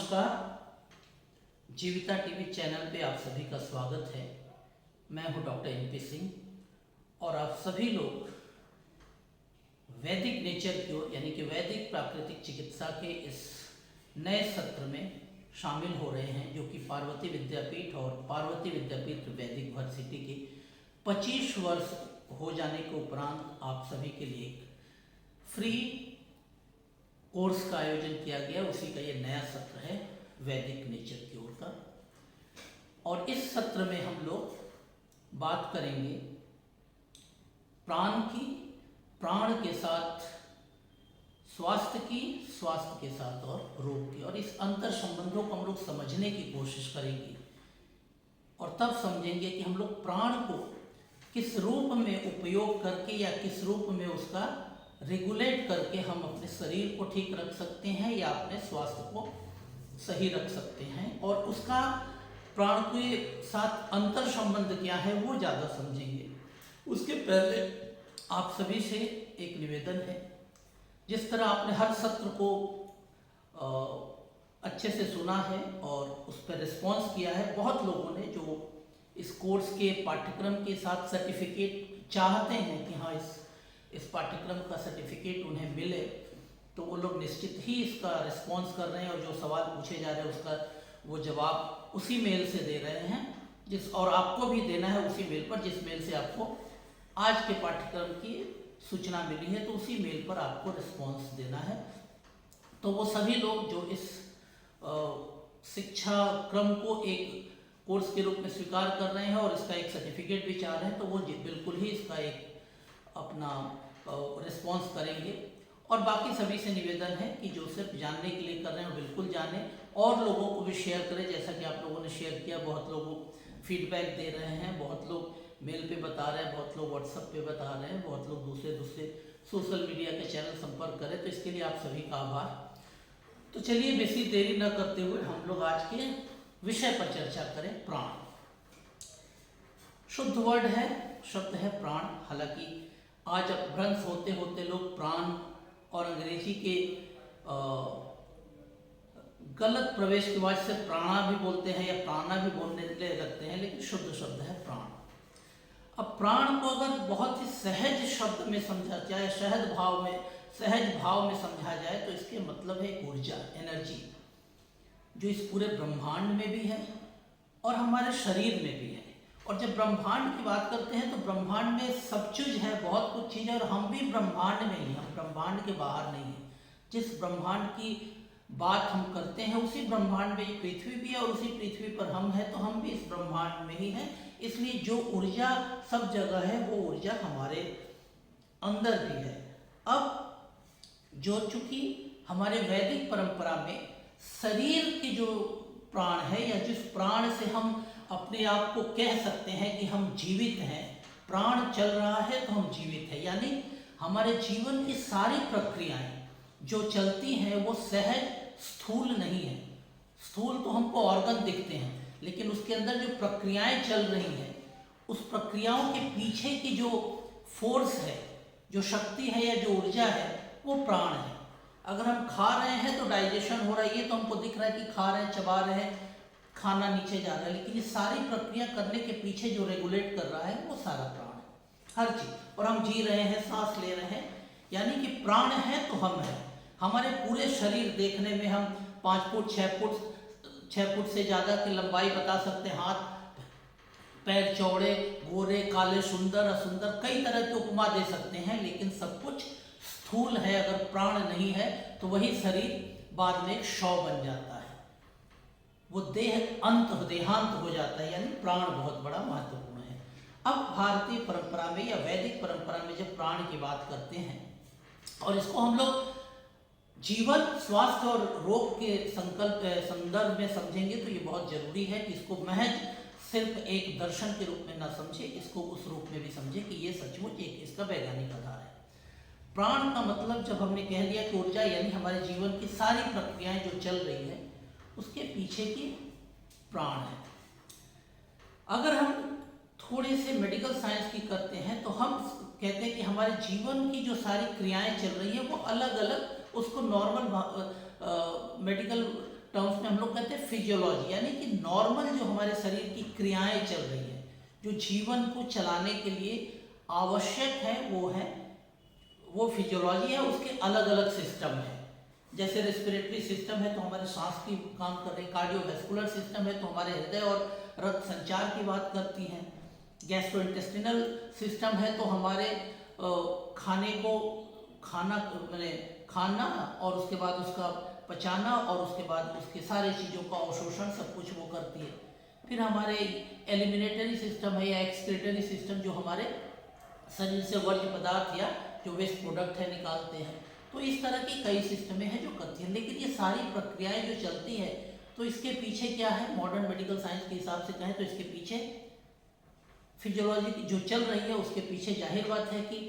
नमस्कार। जीविता TV channel पे आप सभी का स्वागत है। मैं हूं डॉक्टर MP सिंह और आप सभी लोग वैदिक नेचर क्योर यानी कि वैदिक प्राकृतिक चिकित्सा के इस नए सत्र में शामिल हो रहे हैं, जो कि पार्वती विद्यापीठ और पार्वती विद्यापीठ वैदिक यूनिवर्सिटी के 25 वर्ष हो जाने के उपरांत आप सभी के लिए एक फ्री कोर्स का आयोजन किया गया। उसी का ये नया सत्र है वैदिक नेचर क्योर का। और इस सत्र में हम लोग बात करेंगे प्राण की, प्राण के साथ स्वास्थ्य की, स्वास्थ्य के साथ और रोग की, और इस अंतर संबंधों को हम लोग समझने की कोशिश करेंगे और तब समझेंगे कि हम लोग प्राण को किस रूप में उपयोग करके या किस रूप में उसका रेगुलेट करके हम अपने शरीर को ठीक रख सकते हैं या अपने स्वास्थ्य को सही रख सकते हैं, और उसका प्राण के साथ अंतर संबंध क्या है वो ज़्यादा समझेंगे। उसके पहले आप सभी से एक निवेदन है, जिस तरह आपने हर सत्र को अच्छे से सुना है और उस पर रिस्पॉन्स किया है, बहुत लोगों ने जो इस कोर्स के पाठ्यक्रम के साथ सर्टिफिकेट चाहते हैं कि हाँ इस पाठ्यक्रम का सर्टिफिकेट उन्हें मिले, तो वो लोग निश्चित ही इसका रिस्पॉन्स कर रहे हैं और जो सवाल पूछे जा रहे हैं उसका वो जवाब उसी मेल से दे रहे हैं और आपको भी देना है उसी मेल पर जिस मेल से आपको आज के पाठ्यक्रम की सूचना मिली है, तो उसी मेल पर आपको रिस्पॉन्स देना है। तो वो सभी लोग जो इस शिक्षा क्रम को एक कोर्स के रूप में स्वीकार कर रहे हैं और इसका एक सर्टिफिकेट भी चाह रहे हैं, तो वो बिल्कुल ही इसका एक अपना रिस्पॉन्स करेंगे। और बाकी सभी से निवेदन है कि जो सिर्फ जानने के लिए कर रहे हैं बिल्कुल जाने और लोगों को भी शेयर करें, जैसा कि आप लोगों ने शेयर किया। बहुत लोग फीडबैक दे रहे हैं, बहुत लोग मेल पे बता रहे हैं, बहुत लोग व्हाट्सएप पे बता रहे हैं, बहुत लोग दूसरे सोशल मीडिया के चैनल संपर्क करें, तो इसके लिए आप सभी का आभार। तो चलिए बेसी देरी न करते हुए हम लोग आज के विषय पर चर्चा करें। प्राण शुद्ध वर्ड है, शब्द है प्राण। हालांकि आज अपभ्रंश होते होते लोग प्राण और अंग्रेजी के गलत प्रवेश की वजह से प्राणा भी बोलते हैं या प्राणा भी बोलने लगते हैं, लेकिन शुद्ध शब्द है प्राण। अब प्राण को अगर बहुत ही सहज शब्द में समझा जाए, सहज भाव में समझा जाए, तो इसके मतलब है ऊर्जा, एनर्जी, जो इस पूरे ब्रह्मांड में भी है और हमारे शरीर में भी है। और जब ब्रह्मांड की बात करते हैं तो ब्रह्मांड में सब चीज है, बहुत कुछ चीज़ है, और हम भी ब्रह्मांड में ही, हम ब्रह्मांड के बाहर नहीं है। जिस ब्रह्मांड की बात हम करते हैं उसी ब्रह्मांड में पृथ्वी भी है और उसी पृथ्वी पर हम हैं, तो हम भी इस ब्रह्मांड में ही हैं। इसलिए जो ऊर्जा सब जगह है वो ऊर्जा हमारे अंदर भी है। अब जो चूंकि हमारे वैदिक परंपरा में शरीर की जो प्राण है या जिस प्राण से हम अपने आप को कह सकते हैं कि हम जीवित हैं, प्राण चल रहा है तो हम जीवित हैं, यानी हमारे जीवन की सारी प्रक्रियाएं जो चलती हैं वो सहज स्थूल नहीं है। स्थूल तो हमको ऑर्गन दिखते हैं, लेकिन उसके अंदर जो प्रक्रियाएं चल रही हैं उस प्रक्रियाओं के पीछे की जो फोर्स है, जो शक्ति है या जो ऊर्जा है, वो प्राण है। अगर हम खा रहे हैं तो डाइजेशन हो रहा है, ये तो हमको दिख रहा है कि खा रहे हैं, चबा रहे हैं, खाना नीचे जा रहा है, लेकिन ये सारी प्रक्रिया करने के पीछे जो रेगुलेट कर रहा है वो सारा प्राण है, हर चीज। और हम जी रहे हैं, सांस ले रहे हैं, यानी कि प्राण है तो हम हैं। हमारे पूरे शरीर देखने में हम 5 फुट 6 फुट से ज़्यादा की लंबाई बता सकते हैं, हाथ पैर चौड़े, गोरे, काले, सुंदर, असुंदर, कई तरह की उपमा दे सकते हैं, लेकिन सब कुछ स्थूल है। अगर प्राण नहीं है तो वही शरीर बाद में एक शव बन जाता है, वो देहांत हो जाता है, यानी प्राण बहुत बड़ा महत्वपूर्ण है। अब भारतीय परंपरा में या वैदिक परंपरा में जब प्राण की बात करते हैं और इसको हम लोग जीवन, स्वास्थ्य और रोग के संदर्भ में समझेंगे, तो ये बहुत जरूरी है कि इसको महज सिर्फ एक दर्शन के रूप में ना समझे, इसको उस रूप में भी समझे कि ये सचमुच एक इसका वैज्ञानिक आधार है। प्राण का मतलब जब हमने कह दिया कि ऊर्जा, यानी हमारे जीवन की सारी प्रक्रियाएं जो चल रही है उसके पीछे की प्राण है। अगर हम थोड़े से मेडिकल साइंस की करते हैं तो हम कहते हैं कि हमारे जीवन की जो सारी क्रियाएं चल रही है वो अलग अलग, उसको नॉर्मल मेडिकल टर्म्स में हम लोग कहते हैं फिजियोलॉजी, यानी कि नॉर्मल जो हमारे शरीर की क्रियाएं चल रही हैं, जो जीवन को चलाने के लिए आवश्यक है, वो फिजियोलॉजी है। उसके अलग अलग सिस्टम है, जैसे रेस्पिरेटरी सिस्टम है तो हमारे सांस की काम कर रहे हैं, कार्डियोवैस्कुलर सिस्टम है तो हमारे हृदय और रक्त संचार की बात करती हैं, गैस्ट्रोइंटेस्टिनल सिस्टम है तो हमारे खाने को खाना और उसके बाद उसका पचाना और उसके बाद उसके सारे चीज़ों का अवशोषण सब कुछ वो करती है। फिर हमारे एलिमिनेटरी सिस्टम है या एक्सक्रीटरी सिस्टम, जो हमारे शरीर से वर्ज्य पदार्थ या जो वेस्ट प्रोडक्ट है निकालते हैं। तो इस तरह की कई सिस्टमें हैं जो करती हैं, लेकिन ये सारी प्रक्रियाएं जो चलती है तो इसके पीछे क्या है, मॉडर्न मेडिकल साइंस के हिसाब से कहें तो इसके पीछे फिजियोलॉजी जो चल रही है उसके पीछे जाहिर बात है कि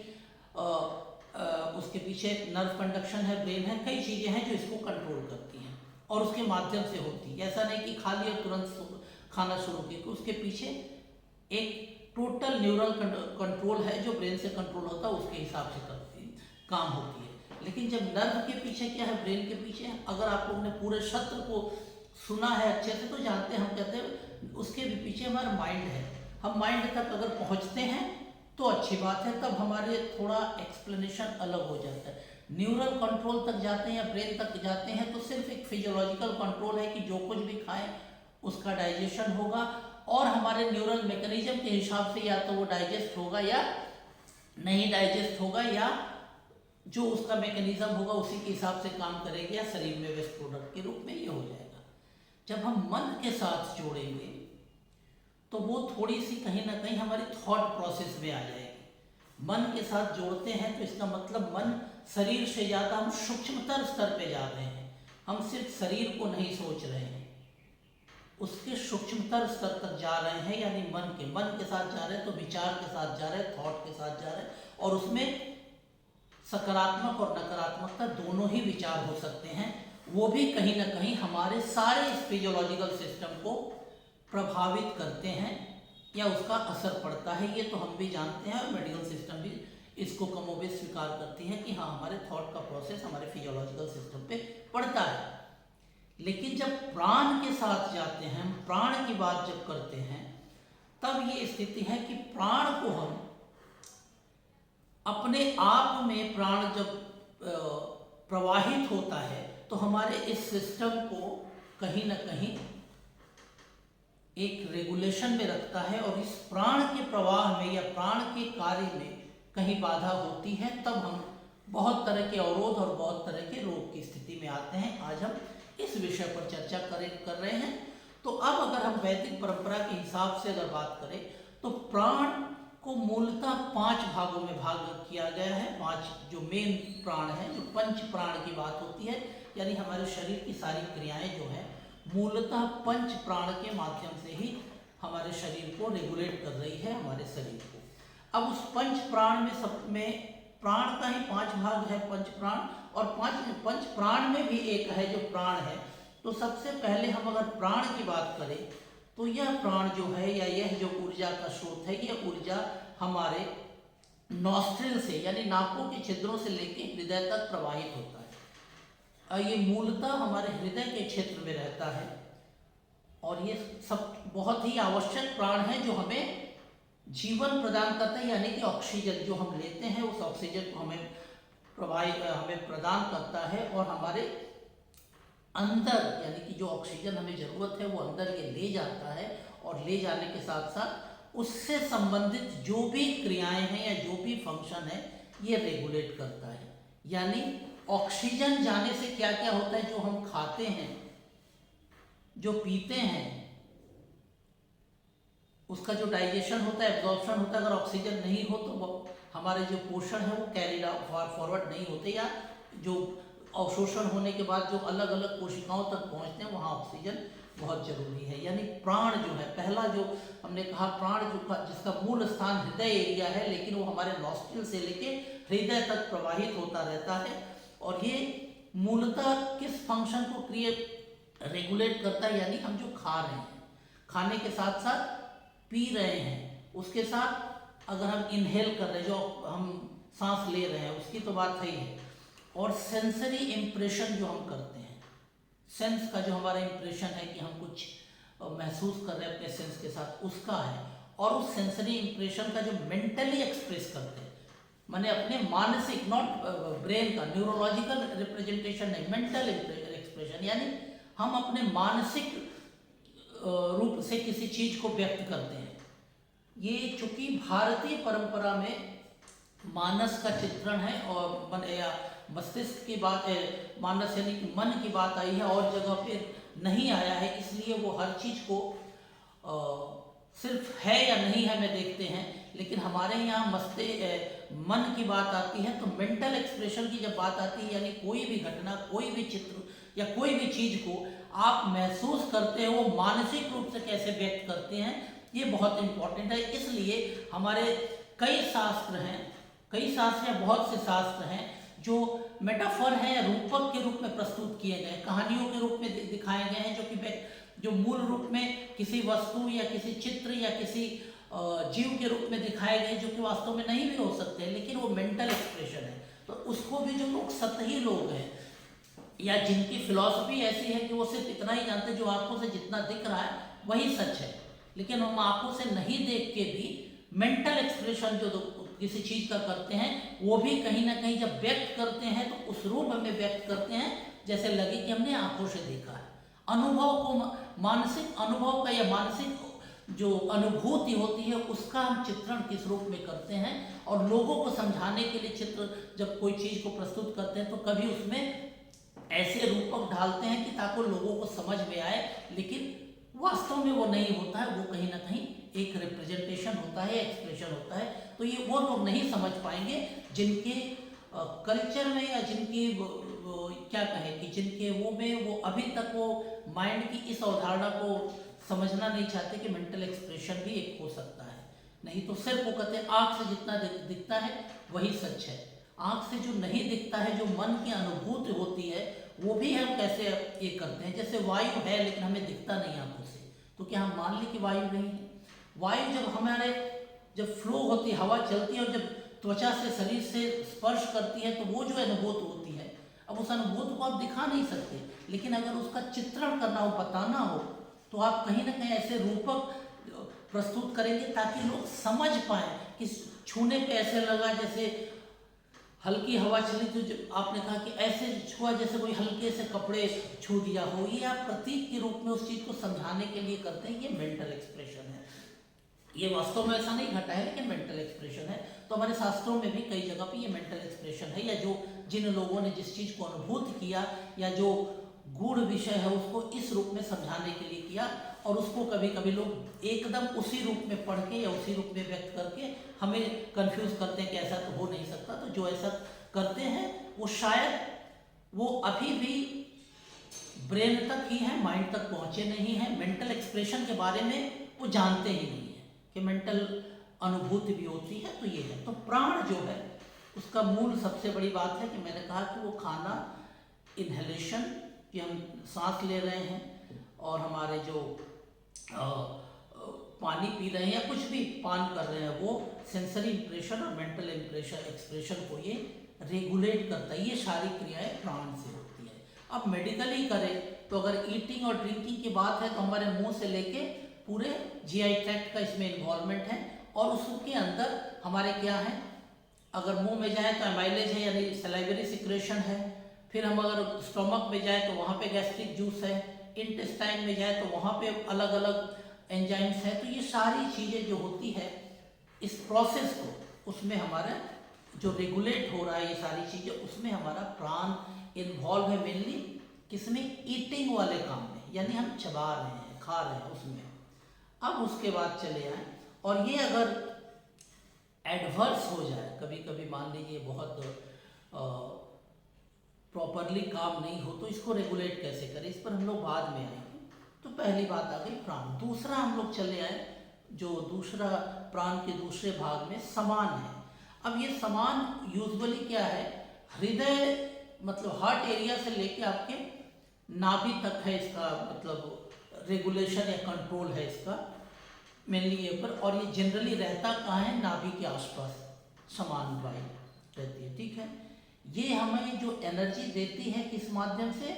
उसके पीछे नर्व कंडक्शन है, ब्रेन है, कई चीज़ें हैं जो इसको कंट्रोल करती हैं और उसके माध्यम से होती है। ऐसा नहीं कि खा लिया तुरंत खाना शुरू किया, उसके पीछे एक टोटल न्यूरल कंट्रोल है जो ब्रेन से कंट्रोल होता है, उसके हिसाब से काम होती है। लेकिन जब नर्व के पीछे क्या है, ब्रेन के पीछे, अगर आप लोगों ने पूरे शब्द को सुना है अच्छे से तो जानते हैं, हम कहते हैं उसके भी पीछे हमारा माइंड है। हम माइंड तक अगर पहुंचते हैं तो अच्छी बात है, तब हमारे थोड़ा एक्सप्लेनेशन अलग हो जाता है। न्यूरल कंट्रोल तक जाते हैं या ब्रेन तक जाते हैं तो सिर्फ एक फिजियोलॉजिकल कंट्रोल है कि जो कुछ भी खाएं उसका डाइजेशन होगा और हमारे न्यूरल मैकेनिज्म के हिसाब से या तो वो डाइजेस्ट होगा या नहीं डाइजेस्ट होगा, या जो उसका मैकेनिज्म होगा उसी के हिसाब से काम करेगा या शरीर में वेस्ट प्रोडक्ट के रूप में ये हो जाएगा। जब हम मन के साथ जोड़ेंगे तो वो थोड़ी सी कहीं ना कहीं हमारी थॉट प्रोसेस में आ जाएगी। मन के साथ जोड़ते हैं तो इसका मतलब मन शरीर से ज़्यादा हम सूक्ष्मतर स्तर पे जा रहे हैं। हम सिर्फ शरीर को नहीं सोच रहे हैं, उसके सूक्ष्मतर स्तर तक जा रहे हैं, यानी मन के साथ जा रहे हैं तो विचार के साथ जा रहे हैं, थॉट के साथ जा रहे हैं, और उसमें सकारात्मक और नकारात्मकता दोनों ही विचार हो सकते हैं। वो भी कहीं ना कहीं हमारे सारे फिजियोलॉजिकल सिस्टम को प्रभावित करते हैं या उसका असर पड़ता है। ये तो हम भी जानते हैं और मेडिकल सिस्टम भी इसको कमोबेश स्वीकार करती है कि हाँ, हमारे थॉट का प्रोसेस हमारे फिजियोलॉजिकल सिस्टम पे पड़ता है। लेकिन जब प्राण के साथ जाते हैं, प्राण की बात जब करते हैं, तब ये स्थिति है कि प्राण को हम अपने आप में, प्राण जब प्रवाहित होता है तो हमारे इस सिस्टम को कहीं ना कहीं एक रेगुलेशन में रखता है, और इस प्राण के प्रवाह में या प्राण के कार्य में कहीं बाधा होती है तब हम बहुत तरह के अवरोध और बहुत तरह के रोग की स्थिति में आते हैं। आज हम इस विषय पर चर्चा कर रहे हैं। तो अब अगर हम वैदिक परंपरा के हिसाब से अगर बात करें तो प्राण को मूलतः 5 भागों में भाग किया गया है। 5 जो मेन प्राण है, जो पंच प्राण की बात होती है, यानी हमारे शरीर की सारी क्रियाएं जो है मूलतः पंच प्राण के माध्यम से ही हमारे शरीर को रेगुलेट कर रही है, हमारे शरीर को। अब उस पंच प्राण में सब में प्राण का ही 5 भाग है, पंच प्राण, और पंच प्राण में भी एक है जो प्राण है। तो सबसे पहले हम अगर प्राण की बात करें तो यह प्राण जो है या यह जो ऊर्जा का स्रोत है, यह ऊर्जा हमारे नॉस्ट्रिल से यानी नाकों के छिद्रों से लेकर हृदय तक प्रवाहित होता है। ये मूलतः हमारे हृदय के क्षेत्र में रहता है, और ये सब बहुत ही आवश्यक प्राण है जो हमें जीवन प्रदान करता है, यानी कि ऑक्सीजन जो हम लेते हैं उस ऑक्सीजन को हमें प्रदान करता है, और हमारे अंदर यानी कि जो ऑक्सीजन हमें ज़रूरत है वो अंदर ये ले जाता है, और ले जाने के साथ साथ उससे संबंधित जो भी क्रियाएं हैं या जो भी फंक्शन है ये रेगुलेट करता है। यानी ऑक्सीजन जाने से क्या क्या होता है, जो हम खाते हैं, जो पीते हैं, उसका जो डाइजेशन होता है, एब्जॉर्प्शन होता है, अगर ऑक्सीजन नहीं हो तो हमारे जो पोषण है वो कैरी फॉरवर्ड नहीं होते, या जो अवशोषण होने के बाद जो अलग अलग कोशिकाओं तक पहुंचते हैं वहाँ ऑक्सीजन बहुत जरूरी है। यानी प्राण जो है, पहला जो हमने कहा प्राण जिसका मूल स्थान हृदय एरिया है, लेकिन वो हमारे नॉस्ट्रिल से लेके हृदय तक प्रवाहित होता रहता है, और ये मूलतः किस फंक्शन को रेगुलेट करता है, यानी हम जो खा रहे हैं, खाने के साथ साथ पी रहे हैं, उसके साथ अगर हम इनहेल कर रहे हैं, जो हम सांस ले रहे हैं, उसकी तो बात है ही है, और सेंसरी इम्प्रेशन जो हम करते हैं, सेंस का जो हमारा इंप्रेशन है कि हम कुछ महसूस कर रहे हैं अपने सेंस के साथ, उसका है। और उस सेंसरी इंप्रेशन का जो मेंटली एक्सप्रेस करते हैं, माने अपने मानसिक, नॉट ब्रेन का, न्यूरोलॉजिकल रिप्रेजेंटेशन नहीं, मेंटल एक्सप्रेशन, यानी हम अपने मानसिक रूप से किसी चीज को व्यक्त करते हैं। ये चूंकि भारतीय परंपरा में मानस का चित्रण है और मन या मस्तिष्क की बात है, मानस यानी कि मन की बात आई है और जगह पे नहीं आया है, इसलिए वो हर चीज को सिर्फ है या नहीं है में देखते हैं। लेकिन हमारे यहाँ मन की बात आती है तो मेंटल एक्सप्रेशन की जब बात आती है, यानी कोई भी घटना, कोई भी चित्र या कोई भी चीज को आप महसूस करते हो, वो मानसिक रूप से कैसे व्यक्त करते हैं, ये बहुत इंपॉर्टेंट है। इसलिए हमारे कई शास्त्र या बहुत से शास्त्र हैं जो मेटाफर है या रूपक के रूप में प्रस्तुत किए गए, कहानियों के रूप में दिखाए गए हैं, जो मूल रूप में किसी वस्तु या किसी चित्र या किसी जीव के रूप में दिखाए गए, जो कि वास्तव में नहीं भी हो सकते हैं, लेकिन वो मेंटल एक्सप्रेशन है। तो उसको भी जो लोग सतही लोग हैं या जिनकी फिलॉसफी ऐसी है कि वो सिर्फ इतना ही जानते हैं, जो आंखों से जितना दिख रहा है वही सच है, लेकिन हम आंखों से नहीं देख के भी मेंटल एक्सप्रेशन जो किसी चीज का करते हैं, वो भी कहीं ना कहीं जब व्यक्त करते हैं तो उस रूप में व्यक्त करते हैं जैसे लगे कि हमने आंखों से देखा है। अनुभव को, मानसिक अनुभव का या मानसिक जो अनुभूति होती है उसका हम चित्रण किस रूप में करते हैं। और लोगों को समझाने के लिए चित्र जब कोई चीज को प्रस्तुत करते हैं तो कभी उसमें ऐसे रूपक डालते हैं कि ताकि लोगों को समझ में आए, लेकिन वास्तव में वो नहीं होता है, वो कहीं ना कहीं एक रिप्रेजेंटेशन होता है, एक्सप्रेशन होता है। तो ये वो लोग नहीं समझ पाएंगे जिनके कल्चर में या जिनकी क्या कहें कि जिनके वो अभी तक वो माइंड की इस अवधारणा को समझना नहीं चाहते कि मेंटल एक्सप्रेशन भी एक हो सकता है। नहीं तो सिर्फ वो कहते हैं आँख से जितना दिखता है वही सच है। आँख से जो नहीं दिखता है, जो मन की अनुभूति होती है, वो भी हम कैसे ये करते हैं। जैसे वायु है लेकिन हमें दिखता नहीं आंखों से, तो क्या हम मान लें कि वायु नहीं है? वायु जब फ्लो होती है, हवा चलती है और जब त्वचा से, शरीर से स्पर्श करती है तो वो जो अनुभूति होती है, अब उस अनुभूति को आप दिखा नहीं सकते, लेकिन अगर उसका चित्रण करना हो, बताना हो, तो आप कहीं ना कहीं ऐसे रूपक प्रस्तुत करेंगे ताकि लोग समझ पाए कि छूने पे ऐसे लगा जैसे हल्की हवा चली, तो आपने कहा कि ऐसे छुआ जैसे कोई हल्के से कपड़े छू दिया हो। ये आप प्रतीक के रूप में उस चीज को समझाने के लिए करते हैं, ये मेंटल एक्सप्रेशन है। ये वास्तव में ऐसा नहीं घटा है, लेकिन मेंटल एक्सप्रेशन है। तो हमारे शास्त्रों में भी कई जगह पे ये मेंटल एक्सप्रेशन है, या जो जिन लोगों ने जिस चीज को अनुभूत किया या जो गूढ़ विषय है उसको इस रूप में समझाने के लिए किया, और उसको कभी कभी लोग एकदम उसी रूप में पढ़ के या उसी रूप में व्यक्त करके हमें कंफ्यूज करते हैं कि ऐसा तो हो नहीं सकता। तो जो ऐसा करते हैं वो शायद वो अभी भी ब्रेन तक ही है, माइंड तक पहुंचे नहीं है, मेंटल एक्सप्रेशन के बारे में वो जानते ही नहीं है कि मेंटल अनुभूति भी होती है। तो ये है, तो प्राण जो है उसका मूल सबसे बड़ी बात है कि मैंने कहा कि वो खाना, इनहेलेशन कि हम सांस ले रहे हैं, और हमारे जो पानी पी रहे हैं या कुछ भी पान कर रहे हैं, वो सेंसरी इंप्रेशन और मेंटल एक्सप्रेशन को ये रेगुलेट करता है। ये सारी क्रियाएं प्राण से होती है। अब मेडिकली करें तो अगर ईटिंग और ड्रिंकिंग की बात है तो हमारे मुंह से लेके पूरे जीआई ट्रैक्ट का इसमें इन्वॉल्वमेंट है, और उसके अंदर हमारे क्या है, अगर मुंह में जाए तो एमाइलेज है यानी सलाइवरी सिक्रेशन है, फिर हम अगर स्टोमक में जाए तो वहाँ पे गैस्ट्रिक जूस है, इंटेस्टाइन में जाए तो वहाँ पे अलग अलग एंजाइम्स है। तो ये सारी चीज़ें जो होती है इस प्रोसेस को, उसमें हमारा जो रेगुलेट हो रहा है ये सारी चीज़ें, उसमें हमारा प्राण इन्वॉल्व है मेनली किसमें, ईटिंग वाले काम में, यानी हम चबा रहे हैं, खा रहे हैं उसमें। अब उसके बाद चले आए, और ये अगर एडवर्स हो जाए, कभी कभी मान लीजिए बहुत प्रॉपरली काम नहीं हो, तो इसको रेगुलेट कैसे करें, इस पर हम लोग बाद में आएंगे। तो पहली बात आ गई प्राण। दूसरा हम लोग चले आए, जो दूसरा प्राण के दूसरे भाग में समान है। अब ये समान यूजुअली क्या है, हृदय मतलब हार्ट एरिया से लेके आपके नाभि तक है, इसका मतलब रेगुलेशन या कंट्रोल है इसका मेनली ये पर। और ये जनरली रहता कहाँ है, नाभि के आसपास समान वायु रहती है, ठीक है। ये हमें जो एनर्जी देती है किस माध्यम से,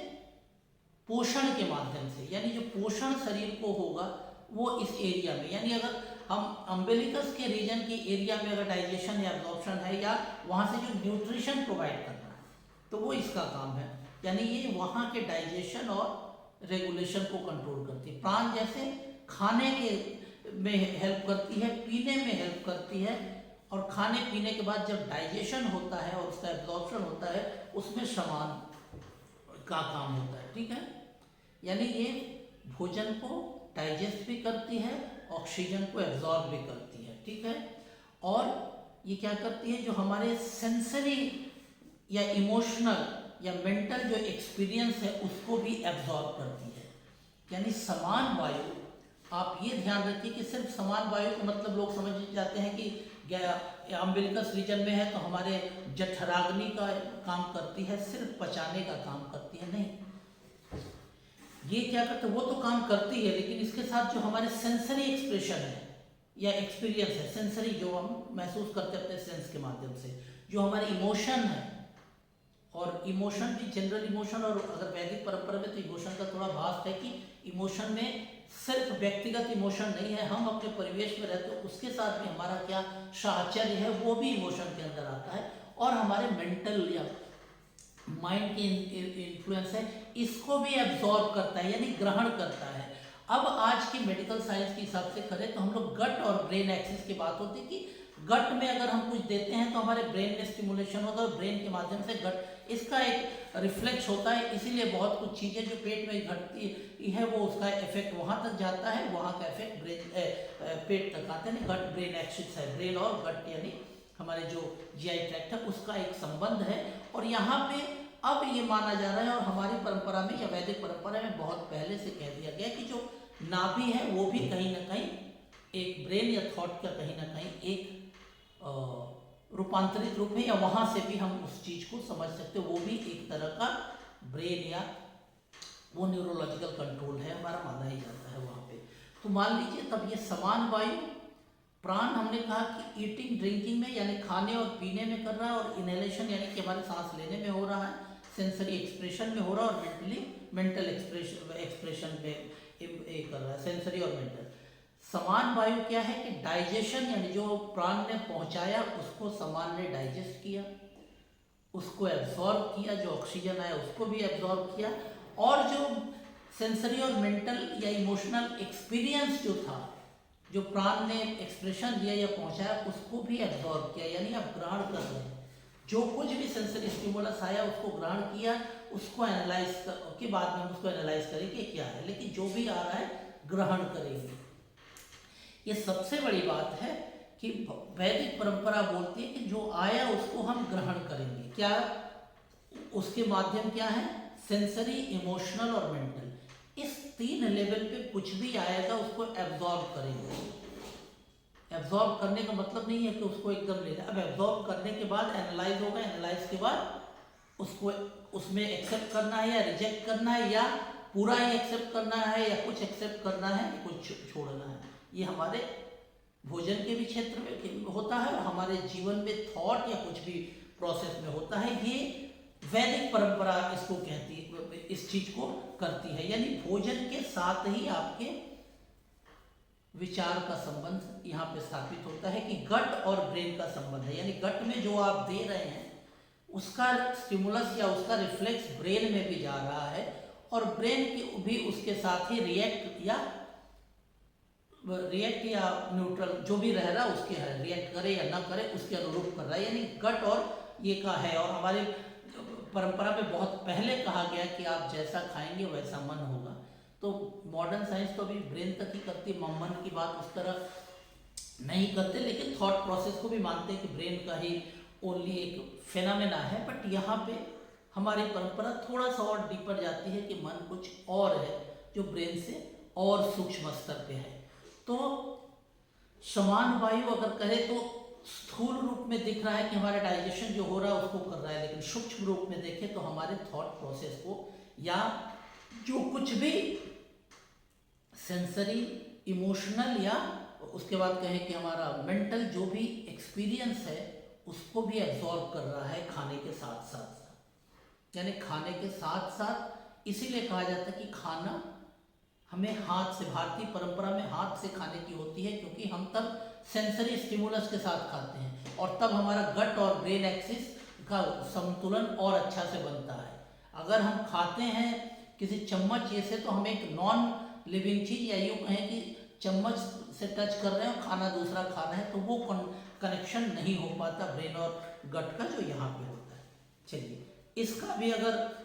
पोषण के माध्यम से, यानी जो पोषण शरीर को होगा वो इस एरिया में, यानी अगर हम अम्बिलिकस के रीजन की एरिया में अगर डाइजेशन या एब्जॉर्प्शन है या वहाँ से जो न्यूट्रिशन प्रोवाइड करना है तो वो इसका काम है, यानी ये वहाँ के डाइजेशन और रेगुलेशन को कंट्रोल करती है। प्राण जैसे खाने के में हेल्प करती है, पीने में हेल्प करती है, और खाने पीने के बाद जब डाइजेशन होता है और उसका एब्जॉर्प्शन होता है उसमें समान का काम होता है, ठीक है। यानी ये भोजन को डाइजेस्ट भी करती है, ऑक्सीजन को एब्जॉर्ब भी करती है, ठीक है। और ये क्या करती है, जो हमारे सेंसरी या इमोशनल या मेंटल जो एक्सपीरियंस है उसको भी एब्जॉर्ब करती है। यानी समान वायु, आप ये ध्यान रखिए कि सिर्फ समान वायु का मतलब लोग समझ जाते हैं कि अम्बिलिकस रीजन में है तो हमारे जठराग्नि का काम करती है, सिर्फ पचाने का काम करती है, नहीं। ये क्या करते हैं, वो तो काम करती है, लेकिन इसके साथ जो हमारे सेंसरी एक्सप्रेशन है या एक्सपीरियंस है, सेंसरी जो हम महसूस करते हैं अपने सेंस के माध्यम से, जो हमारे इमोशन है, और इमोशन भी जनरल इमोशन, और अगर वैदिक परंपरा में तो इमोशन का थोड़ा भास्ट है कि इमोशन में सिर्फ व्यक्तिगत इमोशन नहीं है, हम अपने परिवेश में रहते हैं उसके साथ भी हमारा क्या साहचर्य है वो भी इमोशन के अंदर आता है, और हमारे मेंटल या माइंड की इन्फ्लुएंस है, इसको भी एब्जॉर्ब करता है, यानी ग्रहण करता है। अब आज की मेडिकल साइंस के हिसाब से करें तो हम लोग गट और ब्रेन एक्सिस की बात होती है कि गट में अगर हम कुछ देते हैं तो हमारे ब्रेन में स्टिमुलेशन होगा, और ब्रेन के माध्यम से गट इसका एक रिफ्लेक्स होता है, इसीलिए बहुत कुछ चीज़ें जो पेट में घटती है वो उसका इफेक्ट वहाँ तक जाता है, वहाँ का इफेक्ट ब्रेन पेट तक आता है। गट ब्रेन एक्सिस है, ब्रेन और गट यानी हमारे जो जीआई ट्रैक्ट है उसका एक संबंध है। और यहाँ पे अब ये माना जा रहा है, और हमारी परंपरा में या वैदिक परंपरा में बहुत पहले से कह दिया गया कि जो नाभि है वो भी कहीं ना कहीं एक ब्रेन या थॉट का कहीं ना कहीं एक रूपांतरित रूप है, या वहाँ से भी हम उस चीज़ को समझ सकते हैं, वो भी एक तरह का ब्रेन या वो न्यूरोलॉजिकल कंट्रोल है हमारा, माना ही जाता है वहाँ पे। तो मान लीजिए तब ये समान वायु प्राण हमने कहा कि ईटिंग ड्रिंकिंग में यानी खाने और पीने में कर रहा है, और इनहेलेशन यानी कि हमारे सांस लेने में हो रहा है, सेंसरी एक्सप्रेशन में हो रहा है, और मेंटल एक्सप्रेशन में कर रहा है, सेंसरी और मेंटल। समान वायु क्या है कि डाइजेशन, यानी जो प्राण ने पहुंचाया उसको समान ने डाइजेस्ट किया, उसको एब्जॉर्ब किया, जो ऑक्सीजन आया उसको भी एब्जॉर्ब किया, और जो सेंसरी और मेंटल या इमोशनल एक्सपीरियंस जो था, जो प्राण ने एक्सप्रेशन दिया या पहुंचाया उसको भी एब्जॉर्ब किया, यानी आप ग्रहण कर रहे हैं। जो कुछ भी सेंसरी स्टिमुलस आया उसको ग्रहण किया, उसको एनालाइज के बाद में उसको एनालाइज करेंगे क्या है, लेकिन जो भी आ रहा है ग्रहण करेंगे। ये सबसे बड़ी बात है कि वैदिक परंपरा बोलती है कि जो आया उसको हम ग्रहण करेंगे, क्या उसके माध्यम क्या है, सेंसरी, इमोशनल और मेंटल, इस 3 लेवल पे कुछ भी आएगा उसको एब्जॉर्ब करेंगे। एब्जॉर्ब करने का मतलब नहीं है कि उसको एकदम लेना, अब एब्जॉर्ब करने के बाद एनालाइज होगा, एनालाइज के बाद उसको उसमें एक्सेप्ट करना है या रिजेक्ट करना है, या पूरा ही एक्सेप्ट करना है, या कुछ एक्सेप्ट करना है, या कुछ छोड़ना है। ये हमारे भोजन के भी क्षेत्र में होता है, और हमारे जीवन में थॉट या कुछ भी प्रोसेस में होता है। ये वैदिक परंपरा इसको कहती है, इस चीज को करती है, यानी भोजन के साथ ही आपके विचार का संबंध यहाँ पे स्थापित होता है कि गट और ब्रेन का संबंध है, यानी गट में जो आप दे रहे हैं उसका स्टिमुलस या उसका रिफ्लेक्स ब्रेन में भी जा रहा है, और ब्रेन की भी उसके साथ ही रिएक्ट या न्यूट्रल जो भी रह रहा है उसके है, रिएक्ट करे या ना करे उसके अनुरूप कर रहा है, यानी गट और ये का है। और हमारे परंपरा में बहुत पहले कहा गया कि आप जैसा खाएंगे वैसा मन होगा। तो मॉडर्न साइंस तो अभी ब्रेन तक ही करती है, मन की बात उस तरह नहीं करते, लेकिन थॉट प्रोसेस को भी मानते हैं कि ब्रेन का ही ओनली एक फेनामेना है। बट यहाँ पे हमारी परंपरा थोड़ा सा और डीपर जाती है कि मन कुछ और है जो ब्रेन से और सूक्ष्म स्तर पे है। तो समान वायु अगर करें तो स्थूल रूप में दिख रहा है कि हमारा डाइजेशन जो हो रहा है उसको कर रहा है, लेकिन सूक्ष्म रूप में देखें तो हमारे थॉट प्रोसेस को या जो कुछ भी सेंसरी, इमोशनल या उसके बाद कहें कि हमारा मेंटल जो भी एक्सपीरियंस है उसको भी एब्जॉर्ब कर रहा है खाने के साथ साथ। यानी खाने के साथ साथ इसीलिए कहा जाता है कि खाना हमें हाथ से, भारतीय परंपरा में हाथ से खाने की होती है, क्योंकि हम तब सेंसरी स्टिमुलस के साथ खाते हैं और तब हमारा गट और ब्रेन एक्सिस का संतुलन और अच्छा से बनता है। अगर हम खाते हैं किसी चम्मच ये से, तो हम एक नॉन लिविंग चीज, या यूँ कहें कि चम्मच से टच कर रहे हैं और खाना दूसरा खा रहे हैं, तो वो कनेक्शन नहीं हो पाता ब्रेन और गट का, जो यहाँ पे होता है। चलिए, इसका भी अगर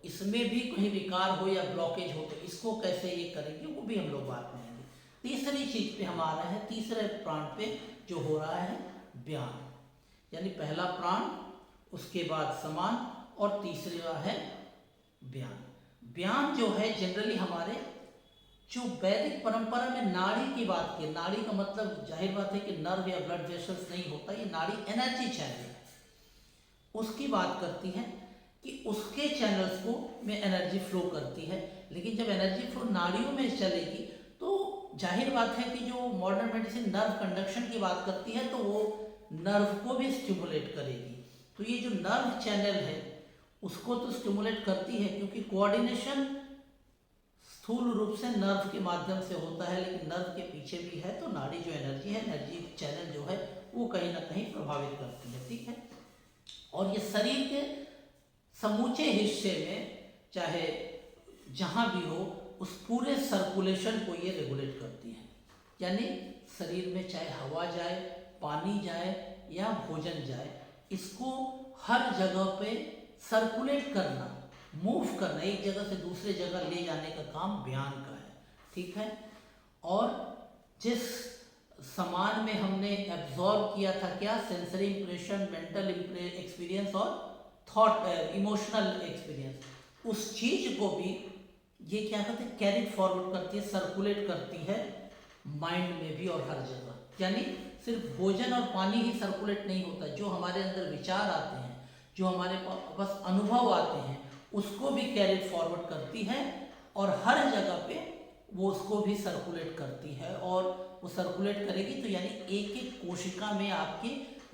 इसमें भी कहीं विकार हो या ब्लॉकेज हो तो इसको कैसे ये करेंगे, वो भी हम लोग बात करेंगे। तीसरी चीज पे हम आ रहे हैं, तीसरे प्राण पे जो हो रहा है व्यान, यानी पहला प्राण, उसके बाद समान, और तीसरा है व्यान। व्यान जो है जनरली हमारे जो वैदिक परंपरा में नाड़ी की बात की, नाड़ी का मतलब जाहिर बात है कि नर्व या ब्लड वेसल्स नहीं होता, ये नाड़ी एनर्जी चैनल है, उसकी बात करती है कि उसके चैनल्स को में एनर्जी फ्लो करती है। लेकिन जब एनर्जी फ्लो नाड़ियों में चलेगी तो जाहिर बात है कि जो मॉडर्न मेडिसिन नर्व कंडक्शन की बात करती है, तो वो नर्व को भी स्टिमुलेट करेगी। तो ये जो नर्व चैनल है उसको तो स्टिमुलेट करती है, क्योंकि कोऑर्डिनेशन स्थूल रूप से नर्व के माध्यम से होता है, लेकिन नर्व के पीछे भी है, तो नाड़ी जो एनर्जी है, एनर्जी चैनल जो है वो कहीं ना कहीं प्रभावित करती है। ठीक है, और ये शरीर के समूचे हिस्से में, चाहे जहाँ भी हो, उस पूरे सर्कुलेशन को ये रेगुलेट करती है। यानी शरीर में चाहे हवा जाए, पानी जाए या भोजन जाए, इसको हर जगह पे सर्कुलेट करना, मूव करना, एक जगह से दूसरे जगह ले जाने का काम व्यान का है। ठीक है, और जिस समान में हमने एब्जॉर्ब किया था क्या, सेंसरी इंप्रेशन, मेंटल एक्सपीरियंस और थॉट इमोशनल एक्सपीरियंस, उस चीज को भी ये क्या कहते हैं, कैरी फॉरवर्ड करती है, सर्कुलेट करती है माइंड में भी और हर जगह। यानी सिर्फ भोजन और पानी ही सर्कुलेट नहीं होता, जो हमारे अंदर विचार आते हैं, जो हमारे पास अनुभव आते हैं, उसको भी कैरी फॉरवर्ड करती है और हर जगह पे वो उसको भी सर्कुलेट करती है। और वो सर्कुलेट करेगी तो यानी एक एक कोशिका में आपके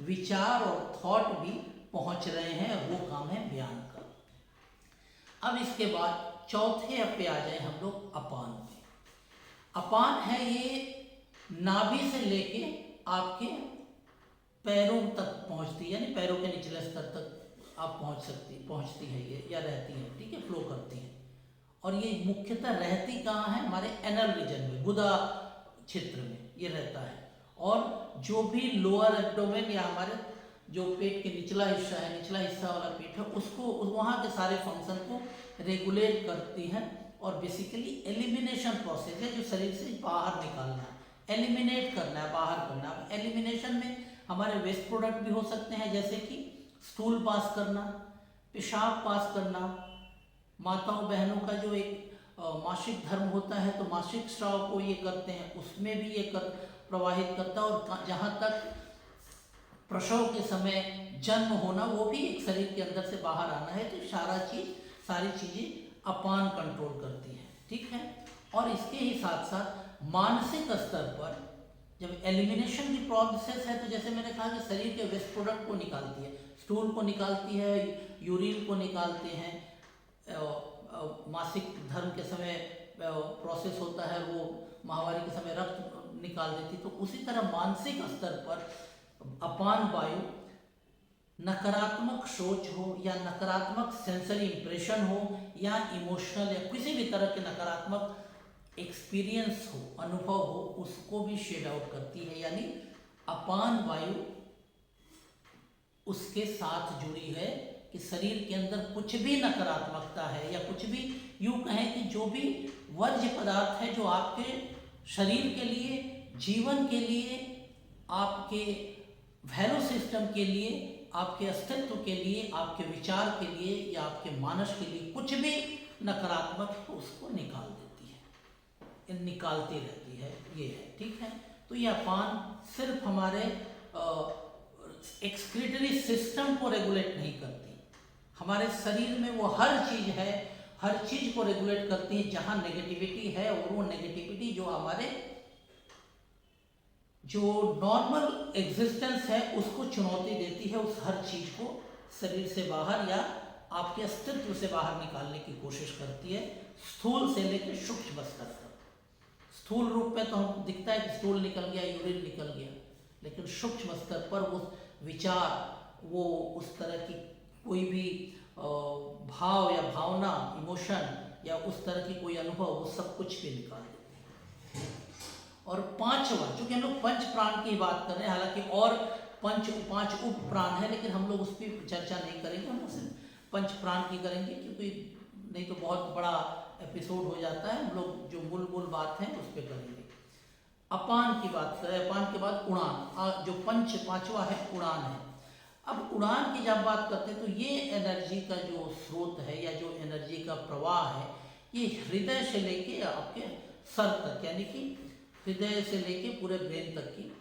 विचार और थॉट भी पहुंच रहे हैं, वो काम है व्यान का। अब इसके बाद चौथे पे आ जाए हम लोग अपान पे। अपान है ये नाभि से लेके आपके पैरों तक पहुंचती है, यानी पैरों के निचले स्तर तक आप पहुंचती है ये, या रहती है। ठीक है, फ्लो करती है। और ये मुख्यतः रहती कहाँ है, हमारे एनल रीजन में, गुदा क्षेत्र में ये रहता है। और जो भी लोअर एब्डोमेन या हमारे जो पेट के निचला हिस्सा है, निचला हिस्सा वाला पेट है, उसको वहाँ के सारे फंक्शन को रेगुलेट करती है। और बेसिकली एलिमिनेशन प्रोसेस है, जो शरीर से बाहर निकालना है, एलिमिनेट करना है, बाहर करना है। एलिमिनेशन में हमारे वेस्ट प्रोडक्ट भी हो सकते हैं, जैसे कि स्टूल पास करना, पेशाब पास करना। माताओं बहनों का जो एक मासिक धर्म होता है, तो मासिक स्राव को ये करते हैं, उसमें भी ये प्रवाहित करता है। और जहाँ तक प्रसव के समय जन्म होना, वो भी एक शरीर के अंदर से बाहर आना है। तो सारी चीजें अपान कंट्रोल करती है। ठीक है, और इसके ही साथ साथ मानसिक स्तर पर जब एलिमिनेशन की प्रोसेस है, तो जैसे मैंने कहा कि शरीर के वेस्ट प्रोडक्ट को निकालती है, स्टूल को निकालती है, यूरिन को निकालते हैं, मासिक धर्म के समय प्रोसेस होता है, वो माहवारी के समय रक्त निकाल देती। तो उसी तरह मानसिक स्तर पर अपान वायु नकारात्मक सोच हो या नकारात्मक सेंसरी इंप्रेशन हो या इमोशनल या किसी भी तरह के नकारात्मक एक्सपीरियंस हो, अनुभव हो, उसको भी शेड आउट करती है। यानी अपान वायु उसके साथ जुड़ी है कि शरीर के अंदर कुछ भी नकारात्मकता है या कुछ भी, यूँ कहें कि जो भी वर्ज्य पदार्थ है, जो आपके शरीर के लिए, जीवन के लिए, आपके वैल्यू सिस्टम के लिए, आपके अस्तित्व के लिए, आपके विचार के लिए या आपके मानस के लिए कुछ भी नकारात्मक है, उसको निकाल देती है, निकालती रहती है। ये है। ठीक है, तो ये अपान सिर्फ हमारे एक्सक्रीटरी सिस्टम को रेगुलेट नहीं करती, हमारे शरीर में वो हर चीज है, हर चीज को रेगुलेट करती है। जहाँ नेगेटिविटी है, और वो नेगेटिविटी जो हमारे जो नॉर्मल एग्जिस्टेंस है उसको चुनौती देती है, उस हर चीज को शरीर से बाहर या आपके अस्तित्व से बाहर निकालने की कोशिश करती है, स्थूल से लेकर सूक्ष्म स्तर तक। स्थूल रूप में तो हम दिखता है कि स्थूल निकल गया, यूरिन निकल गया, लेकिन सूक्ष्म स्तर पर वो विचार, वो उस तरह की कोई भी भाव या भावना, इमोशन या उस तरह की कोई अनुभव, वो सब कुछ भी निकाल देते हैं। और पांचवा, चूंकि हम लोग पंच प्राण की बात कर रहे हैं, हालांकि और पांच उप प्राण है, लेकिन हम लोग उस पर चर्चा नहीं करेंगे, हम सिर्फ पंच प्राण की करेंगे, क्योंकि नहीं तो बहुत बड़ा एपिसोड हो जाता है। हम लोग जो मूल बात है उस पर करेंगे। अपान की बात करें, अपान के बाद उड़ान, जो पांचवा है उड़ान है। अब उड़ान की जब बात करते हैं तो ये एनर्जी का जो स्रोत है या जो एनर्जी का प्रवाह है, ये हृदय से लेके आपके सर तक, यानी कि हृदय से लेके पूरे ब्रेन तक की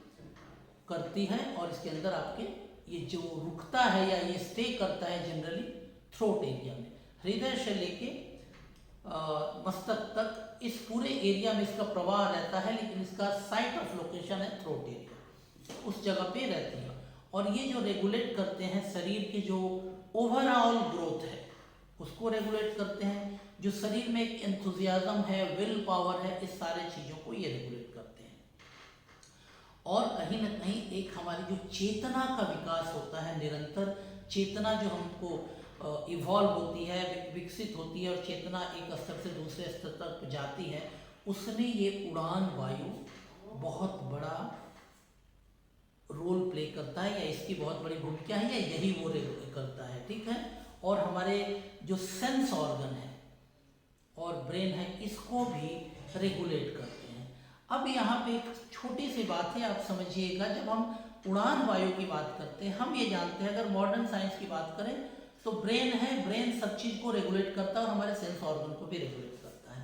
करती है। और इसके अंदर आपके ये जो रुकता है या ये स्टे करता है जनरली थ्रोट एरिया में, हृदय से लेके मस्तक तक, इस पूरे एरिया में इसका प्रवाह रहता है, लेकिन इसका साइट ऑफ लोकेशन है थ्रोट एरिया, उस जगह पे रहती है। और ये जो रेगुलेट करते हैं शरीर की जो ओवरऑल ग्रोथ है उसको रेगुलेट करते हैं, जो शरीर में एक एंथुजियाज्म है, विल पावर है, इस सारे चीज़ों को ये रेगुलेट करते हैं। और कहीं ना कहीं एक हमारी जो चेतना का विकास होता है, निरंतर चेतना जो हमको इवॉल्व होती है, विकसित होती है, और चेतना एक स्तर से दूसरे स्तर तक जाती है, उसमें ये उड़ान वायु बहुत बड़ा रोल प्ले करता है, या इसकी बहुत बड़ी भूमिका है, या यही वो करता है, ठीक है। और हमारे जो सेंस ऑर्गन है और ब्रेन है, इसको भी रेगुलेट करते हैं। अब यहाँ पे एक छोटी सी बात है, आप समझिएगा, जब हम उड़ान वायु की बात करते हैं, हम ये जानते हैं, अगर मॉडर्न साइंस की बात करें तो ब्रेन है, ब्रेन सब चीज़ को रेगुलेट करता है और हमारे सेंस ऑर्गन को भी रेगुलेट करता है।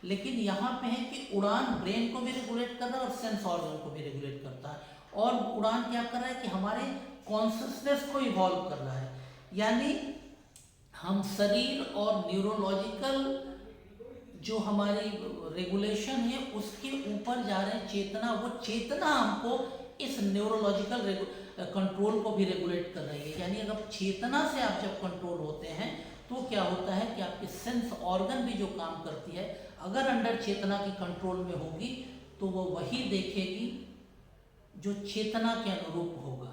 लेकिन यहाँ पे है कि उड़ान ब्रेन को भी रेगुलेट कर रहा है और सेंस ऑर्गन को भी रेगुलेट करता है। और उड़ान क्या कर रहा है कि हमारे कॉन्शसनेस को इवॉल्व कर रहा है, यानी हम शरीर और न्यूरोलॉजिकल जो हमारी रेगुलेशन है उसके ऊपर जा रहे हैं। चेतना, वो चेतना हमको इस न्यूरोलॉजिकल कंट्रोल को भी रेगुलेट कर रही है। यानी अगर चेतना से आप जब कंट्रोल होते हैं तो क्या होता है कि आपकी सेंस ऑर्गन भी जो काम करती है, अगर अंडर चेतना की कंट्रोल में होगी तो वो वही देखेगी जो चेतना के अनुरूप होगा।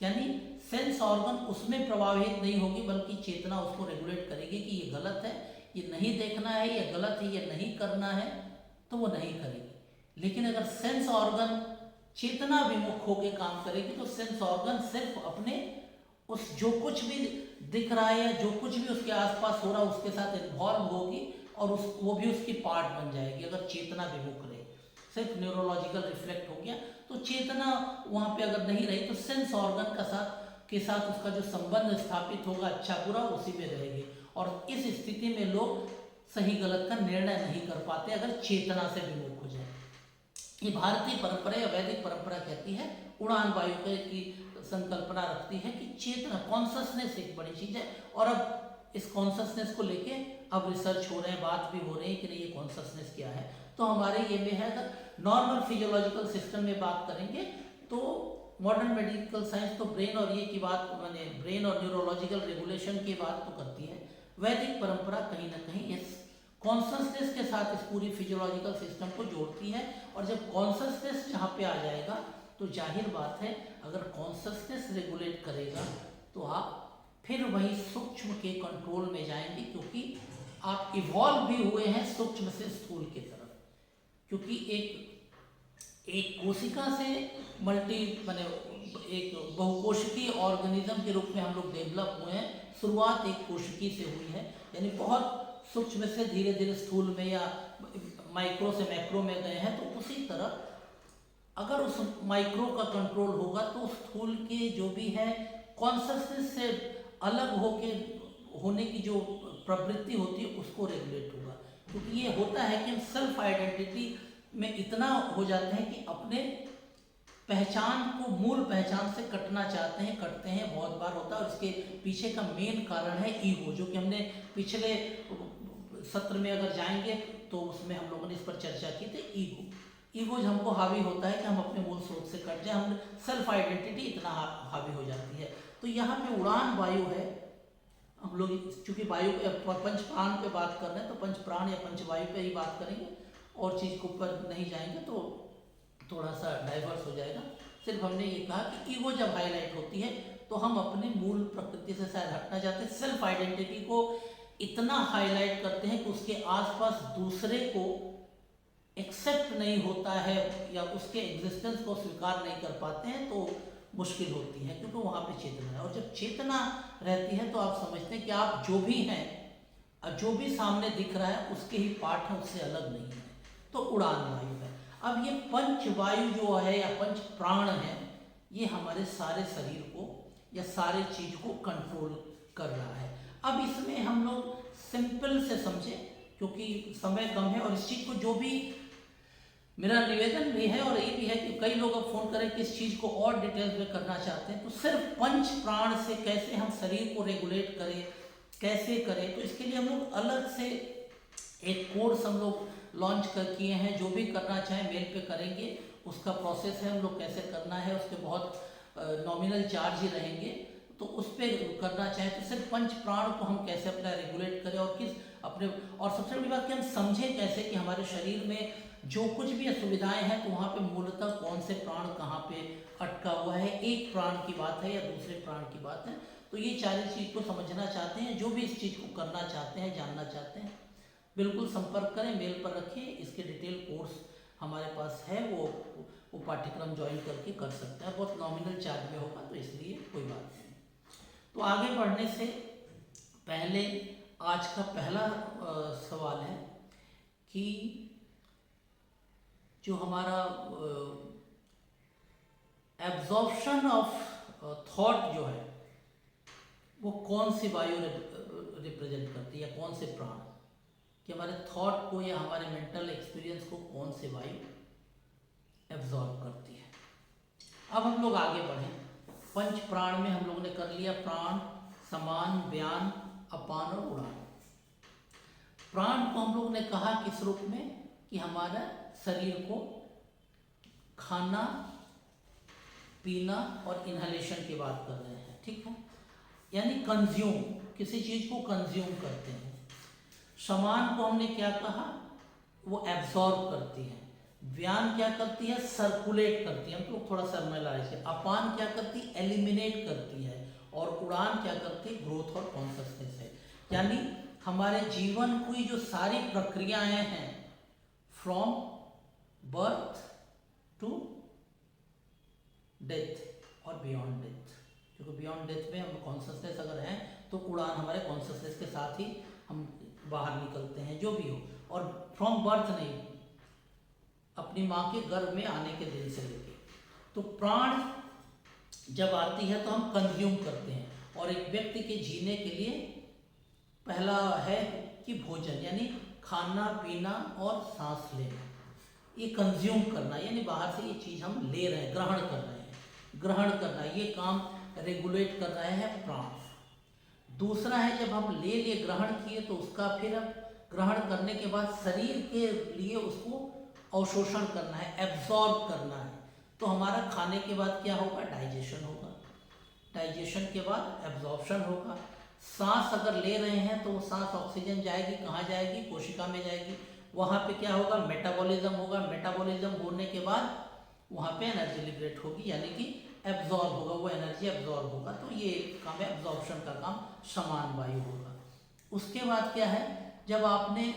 यानी सेंस ऑर्गन उसमें प्रभावित नहीं होगी, बल्कि चेतना उसको रेगुलेट करेगी कि ये गलत है, ये नहीं देखना है, ये गलत है, ये नहीं करना है, तो वो नहीं करेगी। लेकिन अगर सेंस ऑर्गन चेतना विमुख होकर काम करेगी तो सेंस ऑर्गन सिर्फ अपने उस जो कुछ भी दिख रहा है या जो कुछ भी उसके आसपास हो रहा है उसके साथ इन्वॉल्व होगी और वो भी उसकी पार्ट बन जाएगी। अगर चेतना विमुख रहे, सिर्फ न्यूरोलॉजिकल रिफ्लेक्ट हो गया, तो चेतना वहाँ पे अगर नहीं रही तो सेंस ऑर्गन के साथ उसका जो संबंध स्थापित होगा अच्छा बुरा, उसी में रहेगी। और इस स्थिति में लोग सही गलत का निर्णय नहीं कर पाते अगर चेतना से विमुख हो जाए। ये भारतीय परंपरा या वैदिक परंपरा कहती है, उड़ान वायु की संकल्पना रखती है कि चेतना, कॉन्शसनेस एक बड़ी चीज है। और अब इस कॉन्शसनेस को लेके अब रिसर्च हो रहे हैं, बात भी हो रही है कि नहीं ये कॉन्शसनेस क्या है। तो हमारे ये में है, अगर नॉर्मल फिजियोलॉजिकल सिस्टम में बात करेंगे तो मॉडर्न मेडिकल साइंस तो ब्रेन और ये की बात, माने ब्रेन और न्यूरोलॉजिकल रेगुलेशन की बात तो करती है। वैदिक परंपरा कहीं ना कहीं इस कॉन्शसनेस के साथ इस पूरी फिजियोलॉजिकल सिस्टम को जोड़ती है। और जब कॉन्शसनेस जहाँ पे आ जाएगा तो जाहिर बात है, अगर कॉन्शसनेस रेगुलेट करेगा तो आप फिर वही सूक्ष्म के कंट्रोल में जाएंगे, क्योंकि आप इवॉल्व भी हुए हैं सूक्ष्म से स्थूल की तरफ। क्योंकि एक कोशिका से माने एक बहुकोशिकीय ऑर्गेनिज्म के रूप में हम लोग डेवलप हुए हैं। शुरुआत एक कोशिकी से हुई है, यानी बहुत सूक्ष्म से धीरे धीरे स्थूल में या माइक्रो से मैक्रो में गए हैं। तो उसी तरह अगर उस माइक्रो का कंट्रोल होगा तो स्थूल के जो भी है कॉन्शसनेस से अलग होने की जो प्रवृत्ति होती है उसको रेगुलेट होगा। क्योंकि ये होता है कि हम सेल्फ आइडेंटिटी में इतना हो जाते हैं कि अपने पहचान को, मूल पहचान से कटना चाहते हैं, कटते हैं, बहुत बार होता है। और इसके पीछे का मेन कारण है ईगो, जो कि हमने पिछले सत्र में अगर जाएंगे तो उसमें हम लोगों ने इस पर चर्चा की थी। ईगो हमको हावी होता है कि हम अपने मूल स्रोत से कट जाए, हम सेल्फ आइडेंटिटी इतना हावी हो जाती है। तो यहाँ पे उड़ान वायु है, हम लोग चूँकि वायु पंच प्राण पे बात कर रहे हैं तो पंच प्राण या पंच वायु पे ही बात करेंगे, और चीज़ के ऊपर नहीं जाएंगे तो थोड़ा सा डाइवर्स हो जाएगा। सिर्फ हमने ये कहा कि ईगो जब हाईलाइट होती है तो हम अपने मूल प्रकृति से शायद हटना चाहते हैं, सेल्फ आइडेंटिटी को इतना हाईलाइट करते हैं कि उसके आसपास दूसरे को एक्सेप्ट नहीं होता है या उसके एग्जिस्टेंस को स्वीकार नहीं कर पाते हैं, तो मुश्किल होती है, क्योंकि वहाँ पे चेतना है। और जब चेतना रहती है तो आप समझते हैं कि आप जो भी हैं, जो भी सामने दिख रहा है उसके ही पार्ट हैं, उससे अलग नहीं है, तो उड़ान वायु है। अब ये पंच वायु जो है या पंच प्राण है, ये हमारे सारे शरीर को या सारे चीज को कंट्रोल कर रहा है। अब इसमें हम लोग सिंपल से समझे, क्योंकि समय कम है, और इस चीज को जो भी मेरा निवेदन भी है और ये भी है कि कई लोग अब फोन करें कि इस चीज को और डिटेल्स में करना चाहते हैं, तो सिर्फ पंच प्राण से कैसे हम शरीर को रेगुलेट करें, कैसे करें, तो इसके लिए हम लोग अलग से एक कोर्स हम लोग लॉन्च कर किए हैं। जो भी करना चाहें मेल पे करेंगे, उसका प्रोसेस है, हम लोग कैसे करना है, उसके बहुत नॉमिनल चार्ज ही रहेंगे, तो उस पर करना चाहें तो सिर्फ पंच प्राण को हम कैसे अपना रेगुलेट करें और किस अपने, और सबसे बड़ी बात कि हम समझें कैसे कि हमारे शरीर में जो कुछ भी असुविधाएं हैं तो वहाँ पे मूलतः कौन से प्राण कहाँ पे अटका हुआ है, एक प्राण की बात है या दूसरे प्राण की बात है। तो ये सारी चीज़ को समझना चाहते हैं, जो भी इस चीज़ को करना चाहते हैं, जानना चाहते हैं, बिल्कुल संपर्क करें, मेल पर रखें। इसके डिटेल कोर्स हमारे पास है, वो पाठ्यक्रम ज्वाइन करके कर सकते हैं, बहुत नॉमिनल चार्ज में होगा, तो इसलिए कोई बात नहीं। तो आगे बढ़ने से पहले आज का पहला सवाल है कि जो हमारा एब्जॉर्प्शन ऑफ थॉट जो है वो कौन सी वायु रिप्रेजेंट करती है, या कौन से प्राण, कि हमारे थॉट को या हमारे मेंटल एक्सपीरियंस को कौन से वायु एब्जॉर्ब करती है। अब हम लोग आगे बढ़ें। पंच प्राण में हम लोगों ने कर लिया प्राण, समान, व्यान, अपान और उड़ान। प्राण को हम लोग ने कहा किस रूप में, कि हमारा शरीर को खाना, पीना और इनहेलेशन की बात कर रहे हैं, ठीक है, यानी कंज्यूम, किसी चीज को कंज्यूम करते हैं। समान को हमने क्या कहा, वो एब्जॉर्ब करती है। व्यान क्या करती है, सर्कुलेट करती है, हम लोग थोड़ा सर्मलाइज है। अपान क्या करती है, एलिमिनेट करती है। और उड़ान क्या करती है, ग्रोथ और कॉन्शसनेस है। यानी हमारे जीवन की जो सारी प्रक्रियाएं हैं, फ्रॉम बर्थ टू डेथ और बियॉन्ड डेथ, क्योंकि बियॉन्ड डेथ में हम कॉन्शसनेस अगर हैं तो उड़ान हमारे कॉन्शसनेस के साथ ही हम बाहर निकलते हैं, जो भी हो। और फ्रॉम बर्थ नहीं, अपनी माँ के गर्भ में आने के दिन से लेके, तो प्राण जब आती है तो हम कंज्यूम करते हैं। और एक व्यक्ति के जीने के लिए पहला है कि भोजन, यानी खाना पीना और सांस लेना, ये कंज्यूम करना, यानी बाहर से ये चीज़ हम ले रहे हैं, ग्रहण कर रहे हैं। ग्रहण करना, ये काम रेगुलेट कर रहे हैं प्राण। दूसरा है जब हम ले लिए, ग्रहण किए, तो उसका फिर ग्रहण करने के बाद शरीर के लिए उसको अवशोषण करना है, एब्जॉर्ब करना है। तो हमारा खाने के बाद क्या होगा, डाइजेशन होगा। डाइजेशन के बाद एब्जॉर्प्शन होगा। सांस अगर ले रहे हैं तो वो सांस ऑक्सीजन जाएगी, कहाँ जाएगी, कोशिका में जाएगी। वहाँ पे क्या होगा, मेटाबॉलिज्म होगा। मेटाबॉलिज्म होने के बाद वहाँ पे एनर्जी लिबरेट होगी, यानी कि एब्जॉर्ब होगा, वो एनर्जी एब्जॉर्ब होगा। तो ये काम है, एब्जॉर्प्शन का काम समान वायु होगा। उसके बाद क्या है, जब आपने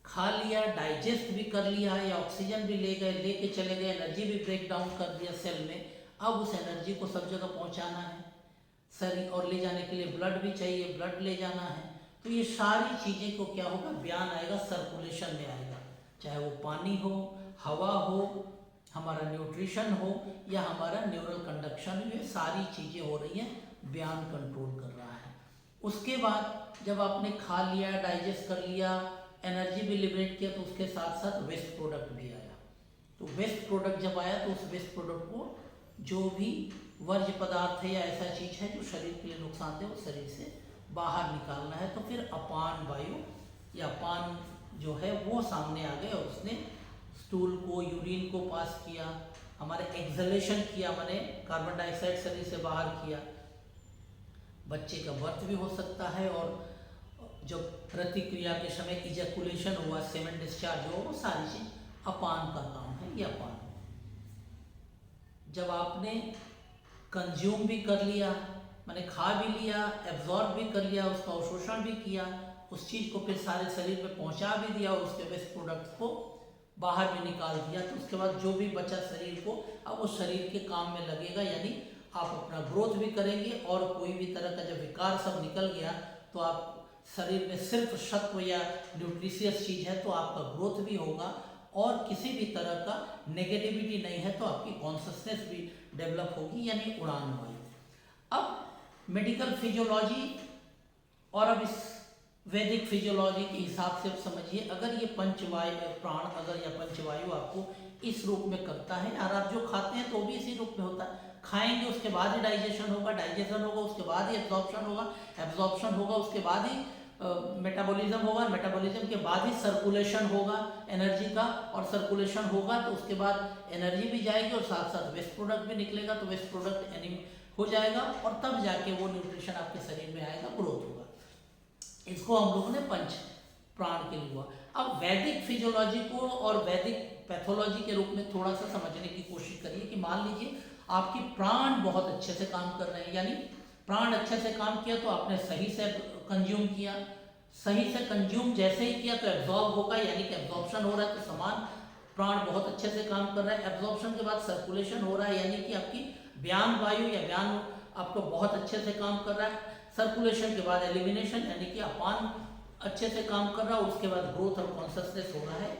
खा लिया, डाइजेस्ट भी कर लिया या ऑक्सीजन भी ले गए, लेके चले गए, एनर्जी भी ब्रेक डाउन कर दिया सेल में, अब उस एनर्जी को सब जगह पहुंचाना है शरीर, और ले जाने के लिए ब्लड भी चाहिए, ब्लड ले जाना है। तो ये सारी चीज़ें को क्या होगा, व्यान आएगा, सर्कुलेशन में आएगा। चाहे वो पानी हो, हवा हो, हमारा न्यूट्रिशन हो या हमारा न्यूरल कंडक्शन, ये सारी चीज़ें हो रही हैं, व्यान कंट्रोल कर रहा है। उसके बाद जब आपने खा लिया, डाइजेस्ट कर लिया, एनर्जी भी लिबरेट किया, तो उसके साथ साथ वेस्ट प्रोडक्ट भी आया। तो वेस्ट प्रोडक्ट जब आया तो उस वेस्ट प्रोडक्ट को, जो भी वर्ज्य पदार्थ है या ऐसा चीज़ है जो शरीर के लिए नुकसानदेह, वो शरीर से बाहर निकालना है। तो फिर अपान वायु या अपान जो है वो सामने आ गए, और उसने स्टूल को, यूरिन को पास किया, हमारे एक्सलेशन किया, मैंने कार्बन डाइऑक्साइड शरीर से बाहर किया। बच्चे का बर्थ भी हो सकता है, और जब प्रतिक्रिया के समय इजैकुलेशन हुआ, सेमेन डिस्चार्ज हुआ, वो सारी चीज अपान का काम है, ये अपान। जब आपने कंज्यूम भी कर लिया, मैंने खा भी लिया, एब्जॉर्ब भी कर लिया, उसका अवशोषण भी किया, उस चीज़ को फिर सारे शरीर में पहुंचा भी दिया और उसके वेस्ट प्रोडक्ट को बाहर भी निकाल दिया, तो उसके बाद जो भी बचा शरीर को, अब वो शरीर के काम में लगेगा, यानी आप अपना ग्रोथ भी करेंगे, और कोई भी तरह का जब विकार सब निकल गया तो आप शरीर में सिर्फ सत्व या न्यूट्रिशियस चीज़ है तो आपका ग्रोथ भी होगा, और किसी भी तरह का नेगेटिविटी नहीं है तो आपकी कॉन्शसनेस भी डेवलप होगी, यानी उड़ान वायु। अब मेडिकल फिजियोलॉजी और अब इस वैदिक फिजियोलॉजी के हिसाब से आप समझिए, अगर ये पंचवायु प्राण अगर या पंचवायु आपको इस रूप में करता है, और आप जो खाते हैं तो भी इसी रूप में होता है, खाएंगे उसके बाद ही डाइजेशन होगा, डाइजेशन होगा उसके बाद ही एब्जॉर्प्शन होगा, एब्जॉर्प्शन होगा उसके बाद ही मेटाबॉलिज्म होगा, मेटाबॉलिज्म के बाद ही सर्कुलेशन होगा एनर्जी का, और सर्कुलेशन होगा तो उसके बाद एनर्जी भी जाएगी और साथ साथ वेस्ट प्रोडक्ट भी निकलेगा, तो वेस्ट प्रोडक्ट एनीम हो जाएगा, और तब जाके वो न्यूट्रिशन आपके शरीर में आएगा, ग्रोथ होगा। इसको हम लोगों ने पंच प्राण के लिए हुआ। अब वैदिक फिजियोलॉजी को और वैदिक पैथोलॉजी के रूप में थोड़ा सा समझने की कोशिश करिए कि मान लीजिए आपकी प्राण बहुत अच्छे से काम कर रहे हैं, यानी प्राण अच्छे से काम किया तो आपने सही से कंज्यूम किया, सही से कंज्यूम जैसे ही किया तो एब्जॉर्ब होगा, यानी कि एब्जॉर्प्शन हो रहा है, तो समान प्राण बहुत अच्छे से काम कर रहा है। एब्जॉर्प्शन के बाद सर्कुलेशन हो रहा है, यानी कि आपकी व्यान वायु या व्यान आपको बहुत अच्छे से काम कर रहा है। सर्कुलेशन के बाद एलिमिनेशन, यानी कि अपान अच्छे से काम कर रहा है, उसके बाद ग्रोथ और कॉन्शसनेस हो रहा है,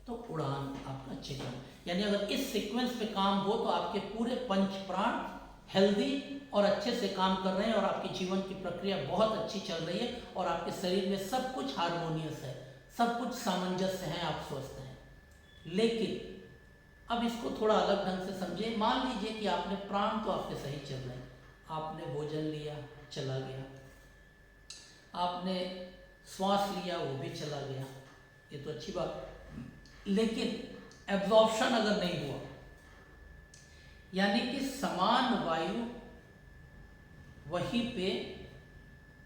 तो उड़ान आपका अच्छे काम। यानी अगर इस सीक्वेंस पे काम हो तो आपके पूरे पंच प्राण हेल्दी और अच्छे से काम कर रहे हैं, और आपके जीवन की प्रक्रिया बहुत अच्छी चल रही है, और आपके शरीर में सब कुछ हार्मोनियस है, सब कुछ सामंजस्य है, आप स्वस्थ हैं। लेकिन अब इसको थोड़ा अलग ढंग से समझे। मान लीजिए कि आपने प्राण तो आपके सही चल रहे हैं, आपने भोजन लिया चला गया, आपने श्वास लिया वो भी चला गया, ये तो अच्छी बात, लेकिन एब्जॉर्प्शन अगर नहीं हुआ, यानी कि समान वायु वहीं पे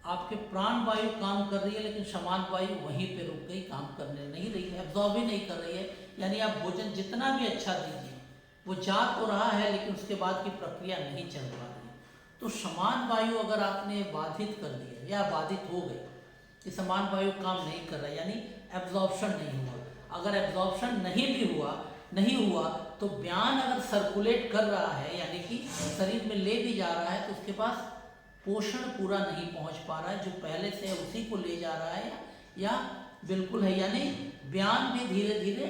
आपके प्राण वायु काम कर रही है, लेकिन समान वायु वहीं पे रुक गई, काम करने नहीं रही है, एब्जॉर्ब ही नहीं कर रही है, यानी आप भोजन जितना भी अच्छा दीजिए वो जा तो रहा है, लेकिन उसके बाद की प्रक्रिया नहीं चल पा रही है। तो समान वायु अगर आपने बाधित कर दिया या बाधित हो गई कि समान वायु काम नहीं कर रहा, यानी एब्जॉर्प्शन नहीं हुआ, अगर एब्जॉर्प्शन नहीं हुआ तो व्यान अगर सर्कुलेट कर रहा है, यानी कि शरीर में ले भी जा रहा है, तो उसके पास पोषण पूरा नहीं पहुंच पा रहा है, जो पहले से है उसी को ले जा रहा है या बिल्कुल है, यानी व्यान भी धीरे धीरे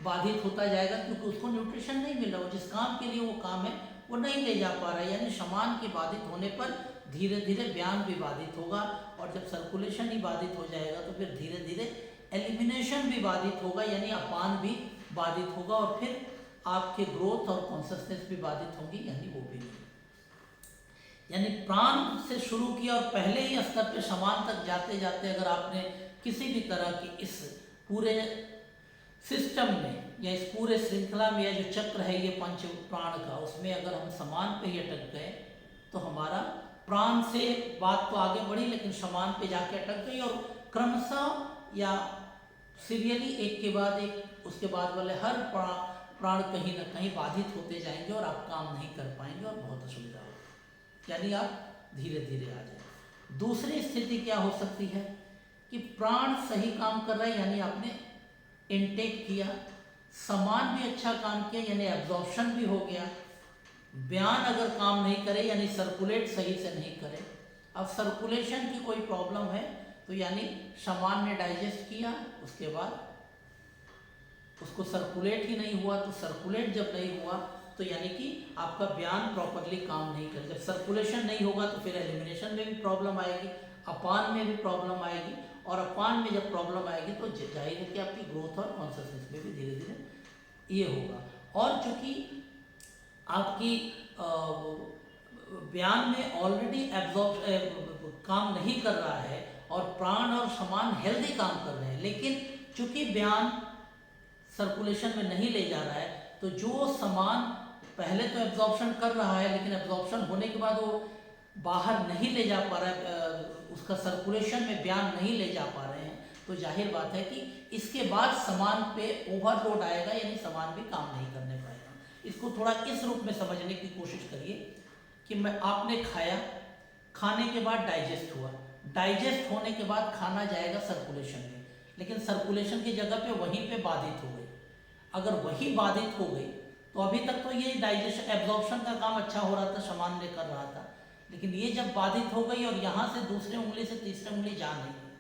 बाधित होता जाएगा, क्योंकि उसको न्यूट्रिशन नहीं मिल रहा, जिस काम के लिए वो काम है वो नहीं ले जा पा रहा है। यानी समान के बाधित होने पर धीरे धीरे व्यान भी बाधित होगा, और जब सर्कुलेशन ही बाधित हो जाएगा तो फिर धीरे धीरे एलिमिनेशन भी बाधित होगा, यानी अपान भी बाधित होगा, और फिर आपके ग्रोथ और कॉन्शसनेस भी बाधित होगी, यानी वो भी नहीं। यानी प्राण से शुरू किया और पहले ही स्तर पे समान तक जाते जाते अगर आपने किसी भी तरह की इस पूरे सिस्टम में या इस पूरे श्रृंखला में, या जो चक्र है ये पंच प्राण का, उसमें अगर हम समान पे ही अटक गए तो हमारा प्राण से बात तो आगे बढ़ी, लेकिन समान पे जाके अटक गई, और क्रमशः या सीरियली एक के बाद एक उसके बाद वाले हर प्राण कहीं ना कहीं बाधित होते जाएंगे, और आप काम नहीं कर पाएंगे और बहुत असुविधा होगी, यानी आप धीरे धीरे आ जाएंगे। दूसरी स्थिति क्या हो सकती है कि प्राण सही काम कर रहा है, यानी आपने इनटेक किया, समान भी अच्छा काम किया, यानी एब्जॉर्प्शन भी हो गया, व्यान अगर काम नहीं करे यानी सर्कुलेट सही से नहीं करे, अब सर्कुलेशन की कोई प्रॉब्लम है तो यानी समान ने डाइजेस्ट किया, उसके बाद उसको सर्कुलेट ही नहीं हुआ, तो सर्कुलेट जब नहीं हुआ तो यानी कि आपका व्यान प्रॉपरली काम नहीं करे। जब सर्कुलेशन नहीं होगा तो फिर एलिमिनेशन में भी प्रॉब्लम आएगी, अपान में भी प्रॉब्लम आएगी, और अपान में जब प्रॉब्लम आएगी तो जाहिर है कि आपकी ग्रोथ और कॉन्शसनेस में भी धीरे धीरे ये होगा। और चूँकि आपकी व्यान में ऑलरेडी एब्जॉर्ब काम नहीं कर रहा है और प्राण और समान हेल्दी काम कर रहे हैं, लेकिन चूँकि व्यान सर्कुलेशन में नहीं ले जा रहा है, तो जो समान पहले तो एब्जॉर्प्शन कर रहा है, लेकिन एब्जॉर्प्शन होने के बाद वो बाहर नहीं ले जा पा रहा है, उसका सर्कुलेशन में बयान नहीं ले जा पा रहे हैं, तो जाहिर बात है कि इसके बाद सामान पे ओवरलोड आएगा, यानी सामान भी काम नहीं करने पाएगा। इसको थोड़ा इस रूप में समझने की कोशिश करिए कि आपने खाया, खाने के बाद डाइजेस्ट हुआ, डाइजेस्ट होने के बाद खाना जाएगा सर्कुलेशन में, लेकिन सर्कुलेशन की जगह पे वहीं पे बाधित हो गई। अगर वही बाधित हो गई तो अभी तक तो ये डाइजेशन एब्जॉर्प्शन का काम अच्छा हो रहा था, सामान्य कर रहा था, लेकिन ये जब बाधित हो गई और यहाँ से दूसरी उंगली से तीसरी उंगली जा नहीं गई,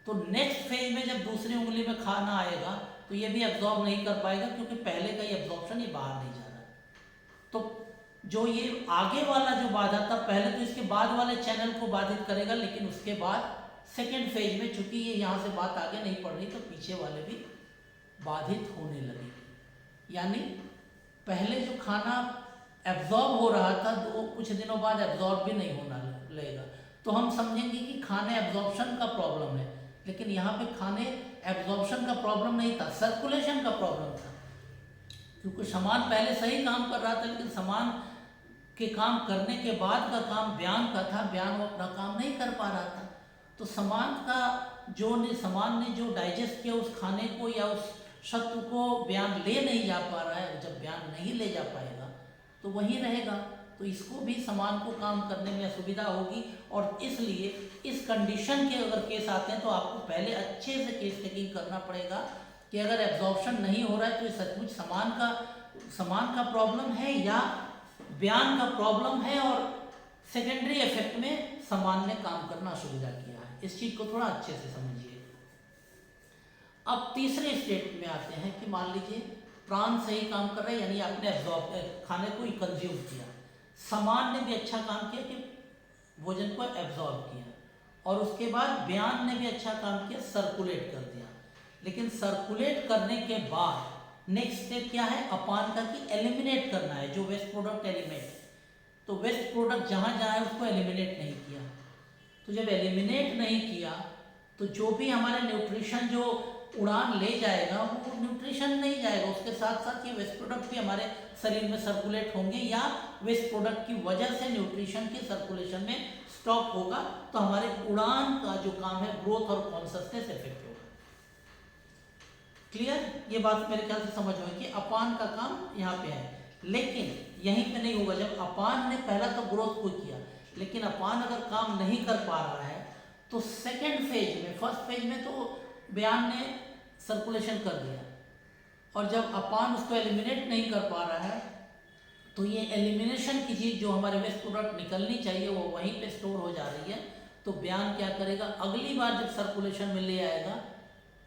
तो नेक्स्ट फेज में जब दूसरी उंगली में खाना आएगा तो ये भी एब्जॉर्ब नहीं कर पाएगा, क्योंकि पहले का ही एब्जॉर्प्शन ये बाहर नहीं जा रहा है। तो जो ये आगे वाला जो बाधा था, पहले तो इसके बाद वाले चैनल को बाधित करेगा, लेकिन उसके बाद सेकेंड फेज में चूंकि ये यहाँ से बात आगे नहीं पड़ रही, तो पीछे वाले भी बाधित होने लगेगी। यानी पहले जो खाना एब्जॉर्ब हो रहा था, तो कुछ दिनों बाद एब्जॉर्ब भी नहीं होना लगेगा, तो हम समझेंगे कि खाने एब्जॉर्प्शन का प्रॉब्लम है, लेकिन यहाँ पे खाने एब्जॉर्प्शन का प्रॉब्लम नहीं था, सर्कुलेशन का प्रॉब्लम था। क्योंकि सामान पहले सही काम कर रहा था, लेकिन सामान के काम करने के बाद का काम बयान का था, बयान वो अपना काम नहीं कर पा रहा था। तो सामान ने जो डाइजेस्ट किया उस खाने को या उस शत्रु को बयान ले नहीं जा पा रहा है, जब बयान नहीं ले जा पाएगा तो वहीं रहेगा, तो इसको भी सामान को काम करने में असुविधा होगी। और इसलिए इस कंडीशन के अगर केस आते हैं तो आपको पहले अच्छे से केस टेकिंग करना पड़ेगा कि अगर एब्जॉर्प्शन नहीं हो रहा है तो ये सचमुच सामान का प्रॉब्लम है या बयान का प्रॉब्लम है, और सेकेंडरी इफेक्ट में सामान ने काम करना असुविधा किया है। इस चीज को थोड़ा अच्छे से समझिए। अब तीसरे स्टेट में आते हैं कि मान लीजिए प्राण सही काम कर रहे हैं, यानी आपने खाने को कंज्यूम किया, सामान ने भी अच्छा काम किया कि भोजन को एब्जॉर्ब किया, और उसके बाद बयान ने भी अच्छा काम किया, सर्कुलेट कर दिया। लेकिन सर्कुलेट करने के बाद नेक्स्ट स्टेप क्या है, अपान का कि एलिमिनेट करना है, जो वेस्ट प्रोडक्ट एलिमिनेट, तो वेस्ट प्रोडक्ट जहाँ जहाँ है उसको एलिमिनेट नहीं किया। तो जब एलिमिनेट नहीं किया तो जो भी हमारे न्यूट्रिशन जो उड़ान ले जाएगा वो न्यूट्रिशन नहीं जाएगा, उसके साथ साथ ये वेस्ट प्रोडक्ट भी हमारे शरीर में सर्कुलेट होंगे, या वेस्ट प्रोडक्ट की वजह से न्यूट्रिशन के सर्कुलेशन में स्टॉप होगा, तो हमारे उड़ान का जो काम है, ग्रोथ और कॉन्शसनेस इफेक्ट होगा। क्लियर? ये बात मेरे ख्याल से समझ में कि अपान का काम यहाँ पे है, लेकिन यहीं पे नहीं होगा। जब अपान ने पहला तो ग्रोथ को किया, लेकिन अपान अगर काम नहीं कर पा रहा है तो सेकेंड फेज में, फर्स्ट फेज में तो बयान ने सर्कुलेशन कर दिया, और जब अपान उसको एलिमिनेट नहीं कर पा रहा है तो ये एलिमिनेशन की चीज़ जो हमारे वेस्ट प्रोडक्ट निकलनी चाहिए वो वहीं पे स्टोर हो जा रही है। तो बयान क्या करेगा, अगली बार जब सर्कुलेशन में ले आएगा,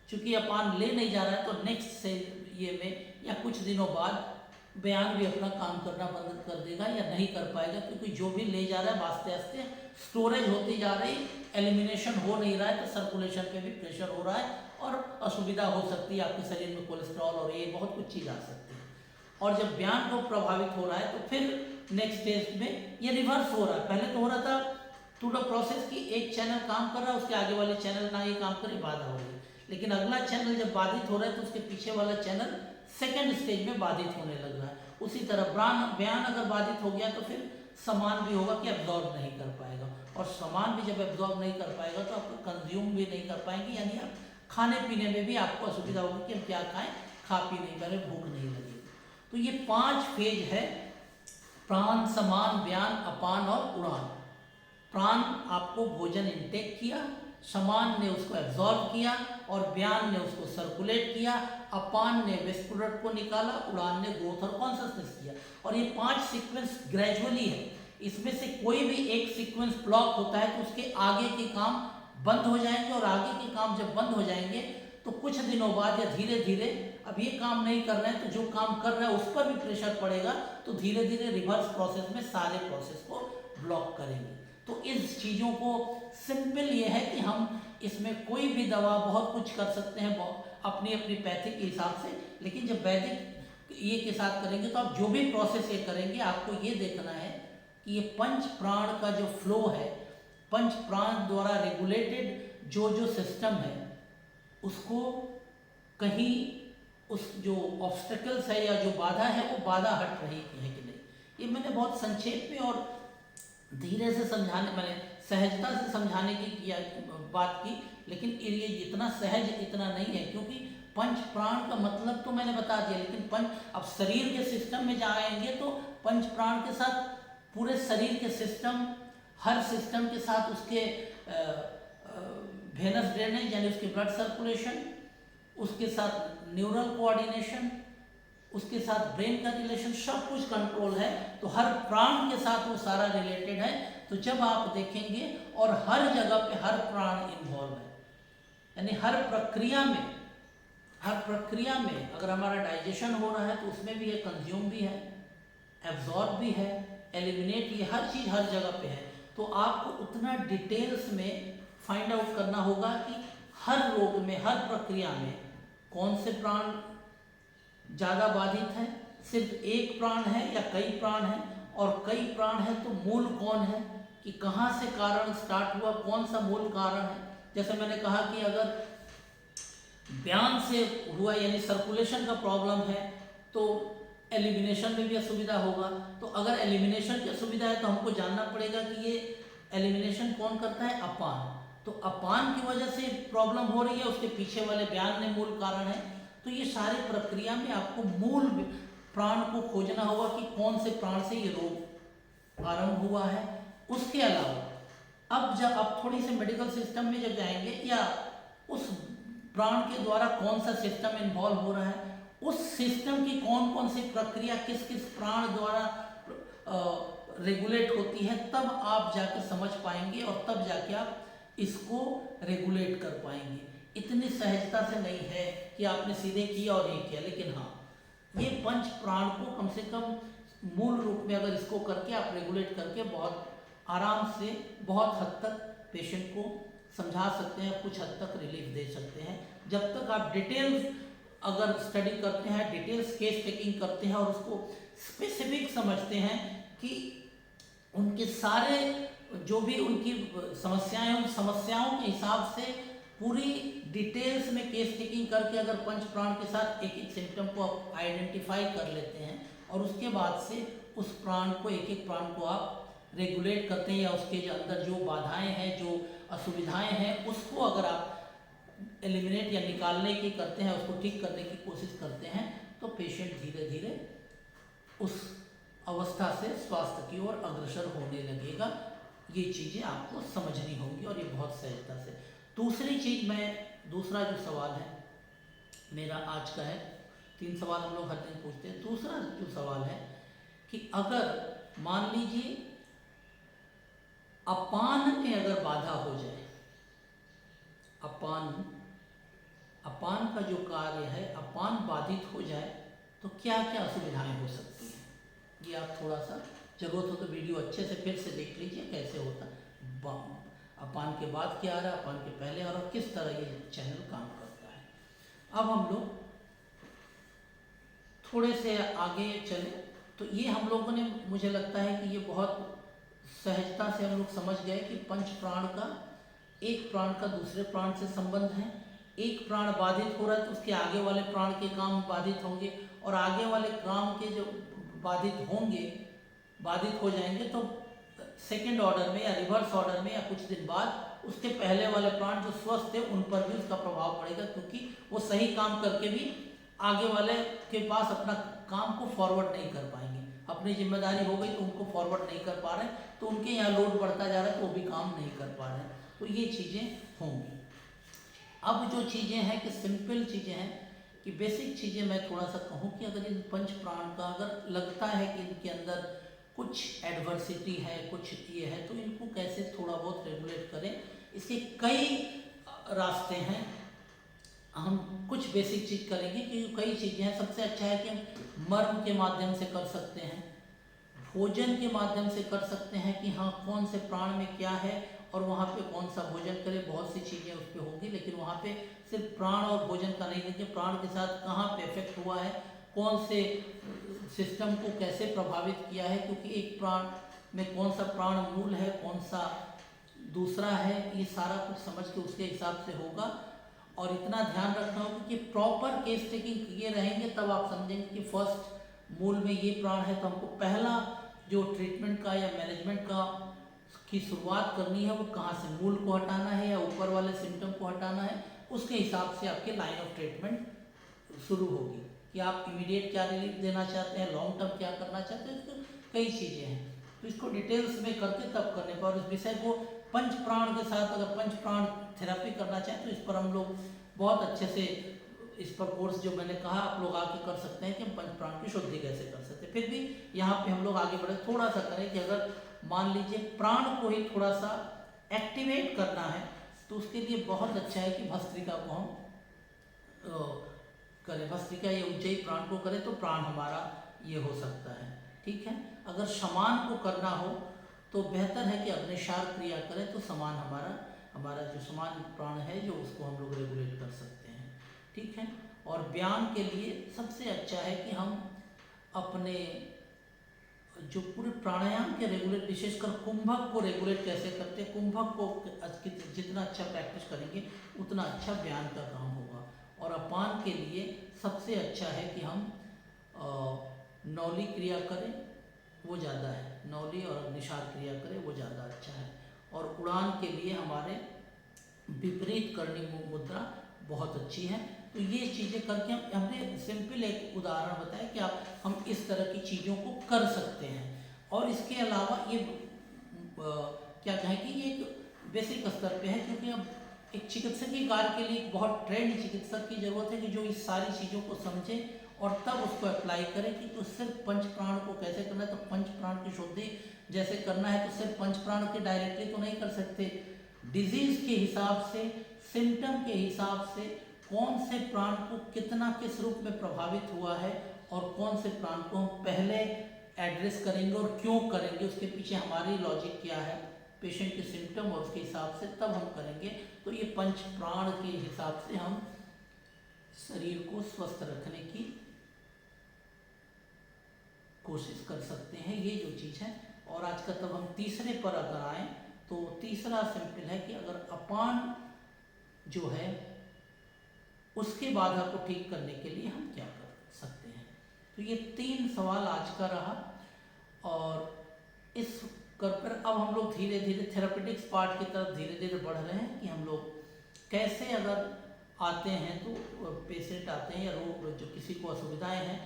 चूंकि अपान ले नहीं जा रहा है तो नेक्स्ट से ये में या कुछ दिनों बाद बयान भी अपना काम करना बंद कर देगा या नहीं कर पाएगा, क्योंकि जो भी ले जा रहा है आस्ते आस्ते स्टोरेज होती जा रही, एलिमिनेशन हो नहीं रहा है, तो सर्कुलेशन पे भी प्रेशर हो रहा है और असुविधा हो सकती है, आपके शरीर में कोलेस्ट्रॉल और ये बहुत कुछ चीज़ आ सकती है। और जब बयान को प्रभावित हो रहा है तो फिर नेक्स्ट स्टेज में ये रिवर्स हो रहा है। पहले तो हो रहा था थ्रू द प्रोसेस की एक चैनल काम कर रहा है, उसके आगे वाले चैनल ना ये काम करे, बाधा हो रही है, लेकिन अगला चैनल जब बाधित हो रहा है तो उसके पीछे वाला चैनल सेकेंड स्टेज में बाधित होने लग रहा है। उसी तरह बयान अगर बाधित हो गया तो फिर सामान भी होगा कि एब्जॉर्ब नहीं कर पाएगा, और सामान भी जब एब्जॉर्ब नहीं कर पाएगा तो आप कंज्यूम भी नहीं कर पाएंगे, यानी आप खाने पीने में भी आपको असुविधा होगी कि हम क्या खाएं, खा पी नहीं पा रहे, भूख नहीं लगेगी। तो ये 5 फेज है, प्राण, समान, बयान, अपान और उड़ान। प्राण आपको भोजन इंटेक किया, समान ने उसको एब्जॉर्ब किया और बयान ने उसको सर्कुलेट किया, अपान ने वेस्ट प्रोडक्ट को निकाला, उड़ान ने ग्रोथ और कॉन्शसनेस किया। और ये 5 सीक्वेंस ग्रेजुअली है, इसमें से कोई भी एक सीक्वेंस ब्लॉक होता है तो उसके आगे के काम बंद हो जाएंगे, और आगे के काम जब बंद हो जाएंगे तो कुछ दिनों बाद या धीरे धीरे, अब ये काम नहीं कर रहे हैं तो जो काम कर रहा है उस पर भी प्रेशर पड़ेगा, तो धीरे धीरे रिवर्स प्रोसेस में सारे प्रोसेस को ब्लॉक करेंगे। तो इस चीज़ों को सिंपल ये है कि हम इसमें कोई भी दवा बहुत कुछ कर सकते हैं अपनी अपनी पैथी के हिसाब से, लेकिन जब वैदिक ये के साथ करेंगे तो आप जो भी प्रोसेस ये करेंगे आपको ये देखना है कि ये पंच प्राण का जो फ्लो है, पंच प्राण द्वारा रेगुलेटेड जो सिस्टम है, उसको कहीं उस जो ऑब्स्टेकल्स है या जो बाधा है वो बाधा हट रही है कि नहीं। ये मैंने बहुत संक्षेप में और धीरे से समझाने, मैंने सहजता से समझाने की किया बात की, लेकिन ये जितना सहज इतना नहीं है, क्योंकि पंच प्राण का मतलब तो मैंने बता दिया, लेकिन अब शरीर के सिस्टम में जाएंगे तो पंच प्राण के साथ पूरे शरीर के सिस्टम, हर सिस्टम के साथ उसके वेनस ड्रेनेज यानी उसके ब्लड सर्कुलेशन, उसके साथ न्यूरल कोऑर्डिनेशन, उसके साथ ब्रेन का रिलेशन, सब कुछ कंट्रोल है। तो हर प्राण के साथ वो सारा रिलेटेड है। तो जब आप देखेंगे और हर जगह पे हर प्राण इन्वॉल्व है, यानी हर प्रक्रिया में अगर हमारा डाइजेशन हो रहा है तो उसमें भी है, कंज्यूम भी है, एब्जॉर्ब भी है, एलिमिनेट, ये हर चीज़ हर जगह पे है। तो आपको उतना डिटेल्स में फाइंड आउट करना होगा कि हर रोग में, हर प्रक्रिया में कौन से प्राण ज़्यादा बाधित है, सिर्फ एक प्राण है या कई प्राण है, और कई प्राण है तो मूल कौन है, कि कहाँ से कारण स्टार्ट हुआ, कौन सा मूल कारण है। जैसे मैंने कहा कि अगर ब्यान से हुआ यानी सर्कुलेशन का प्रॉब्लम है तो एलिमिनेशन में भी असुविधा होगा। तो अगर एलिमिनेशन की असुविधा है तो हमको जानना पड़ेगा कि ये एलिमिनेशन कौन करता है, अपान। तो अपान की वजह से प्रॉब्लम हो रही है, उसके पीछे वाले ब्यान में मूल कारण है। तो ये सारी प्रक्रिया में आपको मूल प्राण को खोजना होगा कि कौन से प्राण से ये रोग आरंभ हुआ है। उसके अलावा अब थोड़ी सी मेडिकल सिस्टम में जब जाएंगे, या उस प्राण के द्वारा कौन सा सिस्टम इन्वॉल्व हो रहा है, उस सिस्टम की कौन कौन सी प्रक्रिया किस किस प्राण द्वारा रेगुलेट होती है, तब आप जाके समझ पाएंगे और तब जाके आप इसको रेगुलेट कर पाएंगे। इतनी सहजता से नहीं है कि आपने सीधे किया और ये किया, लेकिन हाँ, ये पंच प्राण को कम से कम मूल रूप में अगर इसको करके आप रेगुलेट करके बहुत आराम से बहुत हद तक पेशेंट को समझा सकते हैं, कुछ हद तक रिलीफ दे सकते हैं। जब तक आप डिटेल्स अगर स्टडी करते हैं, डिटेल्स केस टेकिंग करते हैं और उसको स्पेसिफिक समझते हैं कि उनके सारे जो भी उनकी समस्याएं, उन समस्याओं के हिसाब से पूरी डिटेल्स में केस टेकिंग करके अगर पंच प्राण के साथ एक एक सिम्टम को आप आइडेंटिफाई कर लेते हैं और उसके बाद से उस प्राण को, एक एक प्राण को आप रेगुलेट करते हैं, या उसके जो अंदर जो बाधाएं हैं, जो असुविधाएं हैं, उसको अगर आप एलिमिनेट या निकालने की करते हैं, उसको ठीक करने की कोशिश करते हैं, तो पेशेंट धीरे धीरे उस अवस्था से स्वास्थ्य की ओर अग्रसर होने लगेगा। ये चीज़ें आपको समझनी होंगी और ये बहुत सहजता से। दूसरी चीज़, दूसरा जो सवाल है मेरा आज का है, 3 सवाल हम लोग हर दिन पूछते हैं। दूसरा जो सवाल है कि अगर मान लीजिए अपान में अगर बाधा हो जाए, अपान का जो कार्य है, अपान बाधित हो जाए तो क्या क्या असुविधाएं हो सकती हैं। ये आप थोड़ा सा जरूरत हो तो वीडियो अच्छे से फिर से देख लीजिए कैसे होता है, अपान के बाद क्या आ रहा है, अपान के पहले आ रहा है, किस तरह ये चैनल काम करता है। अब हम लोग थोड़े से आगे चले तो ये हम लोगों ने, मुझे लगता है कि ये बहुत सहजता से हम लोग समझ गए कि पंच प्राण का, एक प्राण का दूसरे प्राण से संबंध है। एक प्राण बाधित हो रहा है तो उसके आगे वाले प्राण के काम बाधित होंगे, और आगे वाले काम के जो बाधित हो जाएंगे तो सेकेंड ऑर्डर में या रिवर्स ऑर्डर में या कुछ दिन बाद उसके पहले वाले प्राण जो स्वस्थ थे उन पर भी उसका प्रभाव पड़ेगा, क्योंकि वो सही काम करके भी आगे वाले के पास अपना काम को फॉरवर्ड नहीं कर पाएंगे। अपनी जिम्मेदारी हो गई तो उनको फॉरवर्ड नहीं कर पा रहे, तो उनके यहाँ लोड बढ़ता जा रहा है तो वो भी काम नहीं कर पा रहे हैं। तो ये चीज़ें होंगी। अब जो चीज़ें हैं कि सिंपल चीज़ें हैं कि बेसिक चीज़ें मैं थोड़ा सा कहूँ कि अगर इन पंच प्राण का अगर लगता है कि इनके अंदर कुछ एडवर्सिटी है, कुछ ये है, तो इनको कैसे थोड़ा बहुत रेगुलेट करें। इसके कई रास्ते हैं। हम कुछ बेसिक चीज़ करेंगे क्योंकि कई चीज़ें हैं। सबसे अच्छा है कि हम मर्म के माध्यम से कर सकते हैं, भोजन के माध्यम से कर सकते हैं कि हाँ कौन से प्राण में क्या है और वहाँ पे कौन सा भोजन करें। बहुत सी चीज़ें उस पर होंगी, लेकिन वहाँ पे सिर्फ प्राण और भोजन का नहीं देखिए, प्राण के साथ कहाँ पे इफेक्ट हुआ है, कौन से सिस्टम को कैसे प्रभावित किया है, क्योंकि एक प्राण में कौन सा प्राण मूल है, कौन सा दूसरा है, ये सारा कुछ समझ के उसके हिसाब से होगा। और इतना ध्यान रखना होगा कि प्रॉपर केस टेकिंग किए रहेंगे, तब आप समझेंगे कि फर्स्ट मूल में ये प्राण है तो हमको पहला जो ट्रीटमेंट का या मैनेजमेंट का की शुरुआत करनी है वो कहाँ से, मूल को हटाना है या ऊपर वाले सिम्टम को हटाना है, उसके हिसाब से आपके लाइन ऑफ ट्रीटमेंट शुरू होगी कि आप इमीडिएट क्या रिलीफ देना चाहते हैं, लॉन्ग टर्म क्या करना चाहते हैं। इसको कई चीज़ें हैं, तो इसको डिटेल्स में करके तब करने पर, और इस विषय को पंच प्राण के साथ अगर पंच प्राण थेरेपी करना चाहें तो इस पर हम लोग बहुत अच्छे से इस पर कोर्स जो मैंने कहा आप लोग आके कर सकते हैं कि हम पंच प्राण की शुद्धि कैसे कर सकते हैं। फिर भी यहाँ पे हम लोग आगे बढ़े, थोड़ा सा करें कि अगर मान लीजिए प्राण को ही थोड़ा सा एक्टिवेट करना है तो उसके लिए बहुत अच्छा है कि भस्त्रिका को हम करें, भस्त्रिका या उज्जयी प्राण को करें तो प्राण हमारा ये हो सकता है। ठीक है, अगर शमान को करना हो तो बेहतर है कि अग्निशार क्रिया करें तो समान हमारा जो समान प्राण है जो उसको हम लोग रेगुलेट कर सकते हैं। ठीक है, और व्यायाम के लिए सबसे अच्छा है कि हम अपने जो पूरे प्राणायाम के रेगुलेट, विशेषकर कुंभक को रेगुलेट कैसे करते हैं, कुंभक को जितना अच्छा प्रैक्टिस करेंगे उतना अच्छा व्यायाम का काम होगा। और अपान के लिए सबसे अच्छा है कि हम नौली क्रिया करें, वो ज़्यादा है, नौली और अग्निशार क्रिया करें वो ज़्यादा अच्छा है। और उड़ान के लिए हमारे विपरीत करनी मुद्रा बहुत अच्छी है। तो ये चीज़ें करके हमने सिंपल एक उदाहरण बताया कि हम इस तरह की चीज़ों को कर सकते हैं। और इसके अलावा ये क्या कहें कि ये एक बेसिक स्तर पे है, क्योंकि अब एक चिकित्सकीय कार्य के लिए बहुत ट्रेंड चिकित्सक की ज़रूरत है कि जो इस सारी चीज़ों को समझे और तब उसको अप्लाई करें कि तो सिर्फ पंच प्राण को कैसे करना है। तो पंच प्राण की शुद्धि जैसे करना है तो सिर्फ पंच प्राण के डायरेक्टली तो नहीं कर सकते, डिजीज़ के हिसाब से, सिम्टम के हिसाब से कौन से प्राण को कितना किस रूप में प्रभावित हुआ है और कौन से प्राण को हम पहले एड्रेस करेंगे और क्यों करेंगे, उसके पीछे हमारी लॉजिक क्या है, पेशेंट के सिम्टम और उसके हिसाब से तब हम करेंगे। तो ये पंच प्राण के हिसाब से हम शरीर को स्वस्थ रखने की कोशिश कर सकते हैं, ये जो चीज़ है। और आज का तब हम तीसरे पर अगर आए तो तीसरा सिंपल है कि अगर अपान जो है उसके बाधा को ठीक करने के लिए हम क्या कर सकते हैं। तो ये 3 सवाल आज का रहा, और इस कर पर अब हम लोग धीरे धीरे थेरापेटिक्स पार्ट की तरफ धीरे धीरे बढ़ रहे हैं कि हम लोग कैसे अगर आते हैं तो पेशेंट आते हैं या रोग जो किसी को असुविधाएं हैं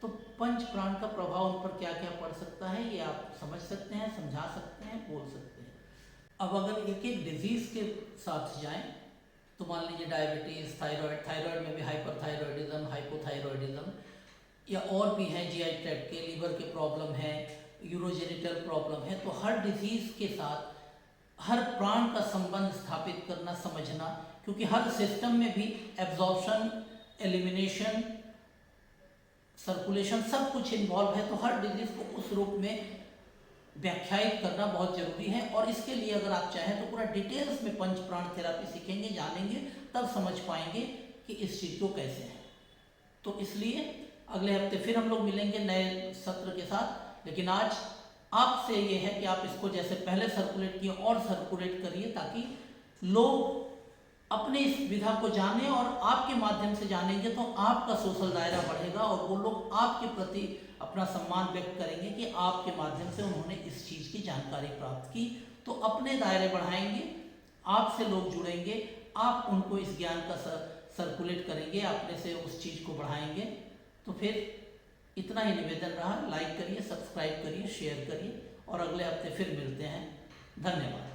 तो पंच प्राण का प्रभाव उन पर क्या क्या पड़ सकता है ये आप समझ सकते हैं, समझा सकते हैं, बोल सकते हैं। अब अगर एक एक डिजीज़ के साथ जाएं तो मान लीजिए डायबिटीज़, थायराइड में भी हाइपरथायरॉयडिज्म, हाइपोथायरॉयडिज्म, या और भी हैं जीआई ट्रैक्ट के, लीवर के प्रॉब्लम है, यूरोजेनिटल प्रॉब्लम है। तो हर डिजीज़ के साथ हर प्राण का संबंध स्थापित करना, समझना, क्योंकि हर सिस्टम में भी एब्जॉर्प्शन, एलिमिनेशन, सर्कुलेशन सब कुछ इन्वॉल्व है। तो हर डिजीज़ को उस रूप में व्याख्यायित करना बहुत ज़रूरी है। और इसके लिए अगर आप चाहें तो पूरा डिटेल्स में पंच प्राण थेरापी सीखेंगे, जानेंगे, तब समझ पाएंगे कि इस चीज़ को कैसे है। तो इसलिए अगले हफ्ते फिर हम लोग मिलेंगे नए सत्र के साथ। लेकिन आज आपसे ये है कि आप इसको जैसे पहले सर्कुलेट किए और सर्कुलेट करिए, ताकि लोग अपने इस विधा को जाने, और आपके माध्यम से जानेंगे तो आपका सोशल दायरा बढ़ेगा और वो लोग आपके प्रति अपना सम्मान व्यक्त करेंगे कि आपके माध्यम से उन्होंने इस चीज़ की जानकारी प्राप्त की। तो अपने दायरे बढ़ाएंगे, आपसे लोग जुड़ेंगे, आप उनको इस ज्ञान का सर्कुलेट करेंगे, अपने से उस चीज़ को बढ़ाएंगे। तो फिर इतना ही निवेदन रहा, लाइक करिए, सब्सक्राइब करिए, शेयर करिए, और अगले हफ्ते फिर मिलते हैं। धन्यवाद।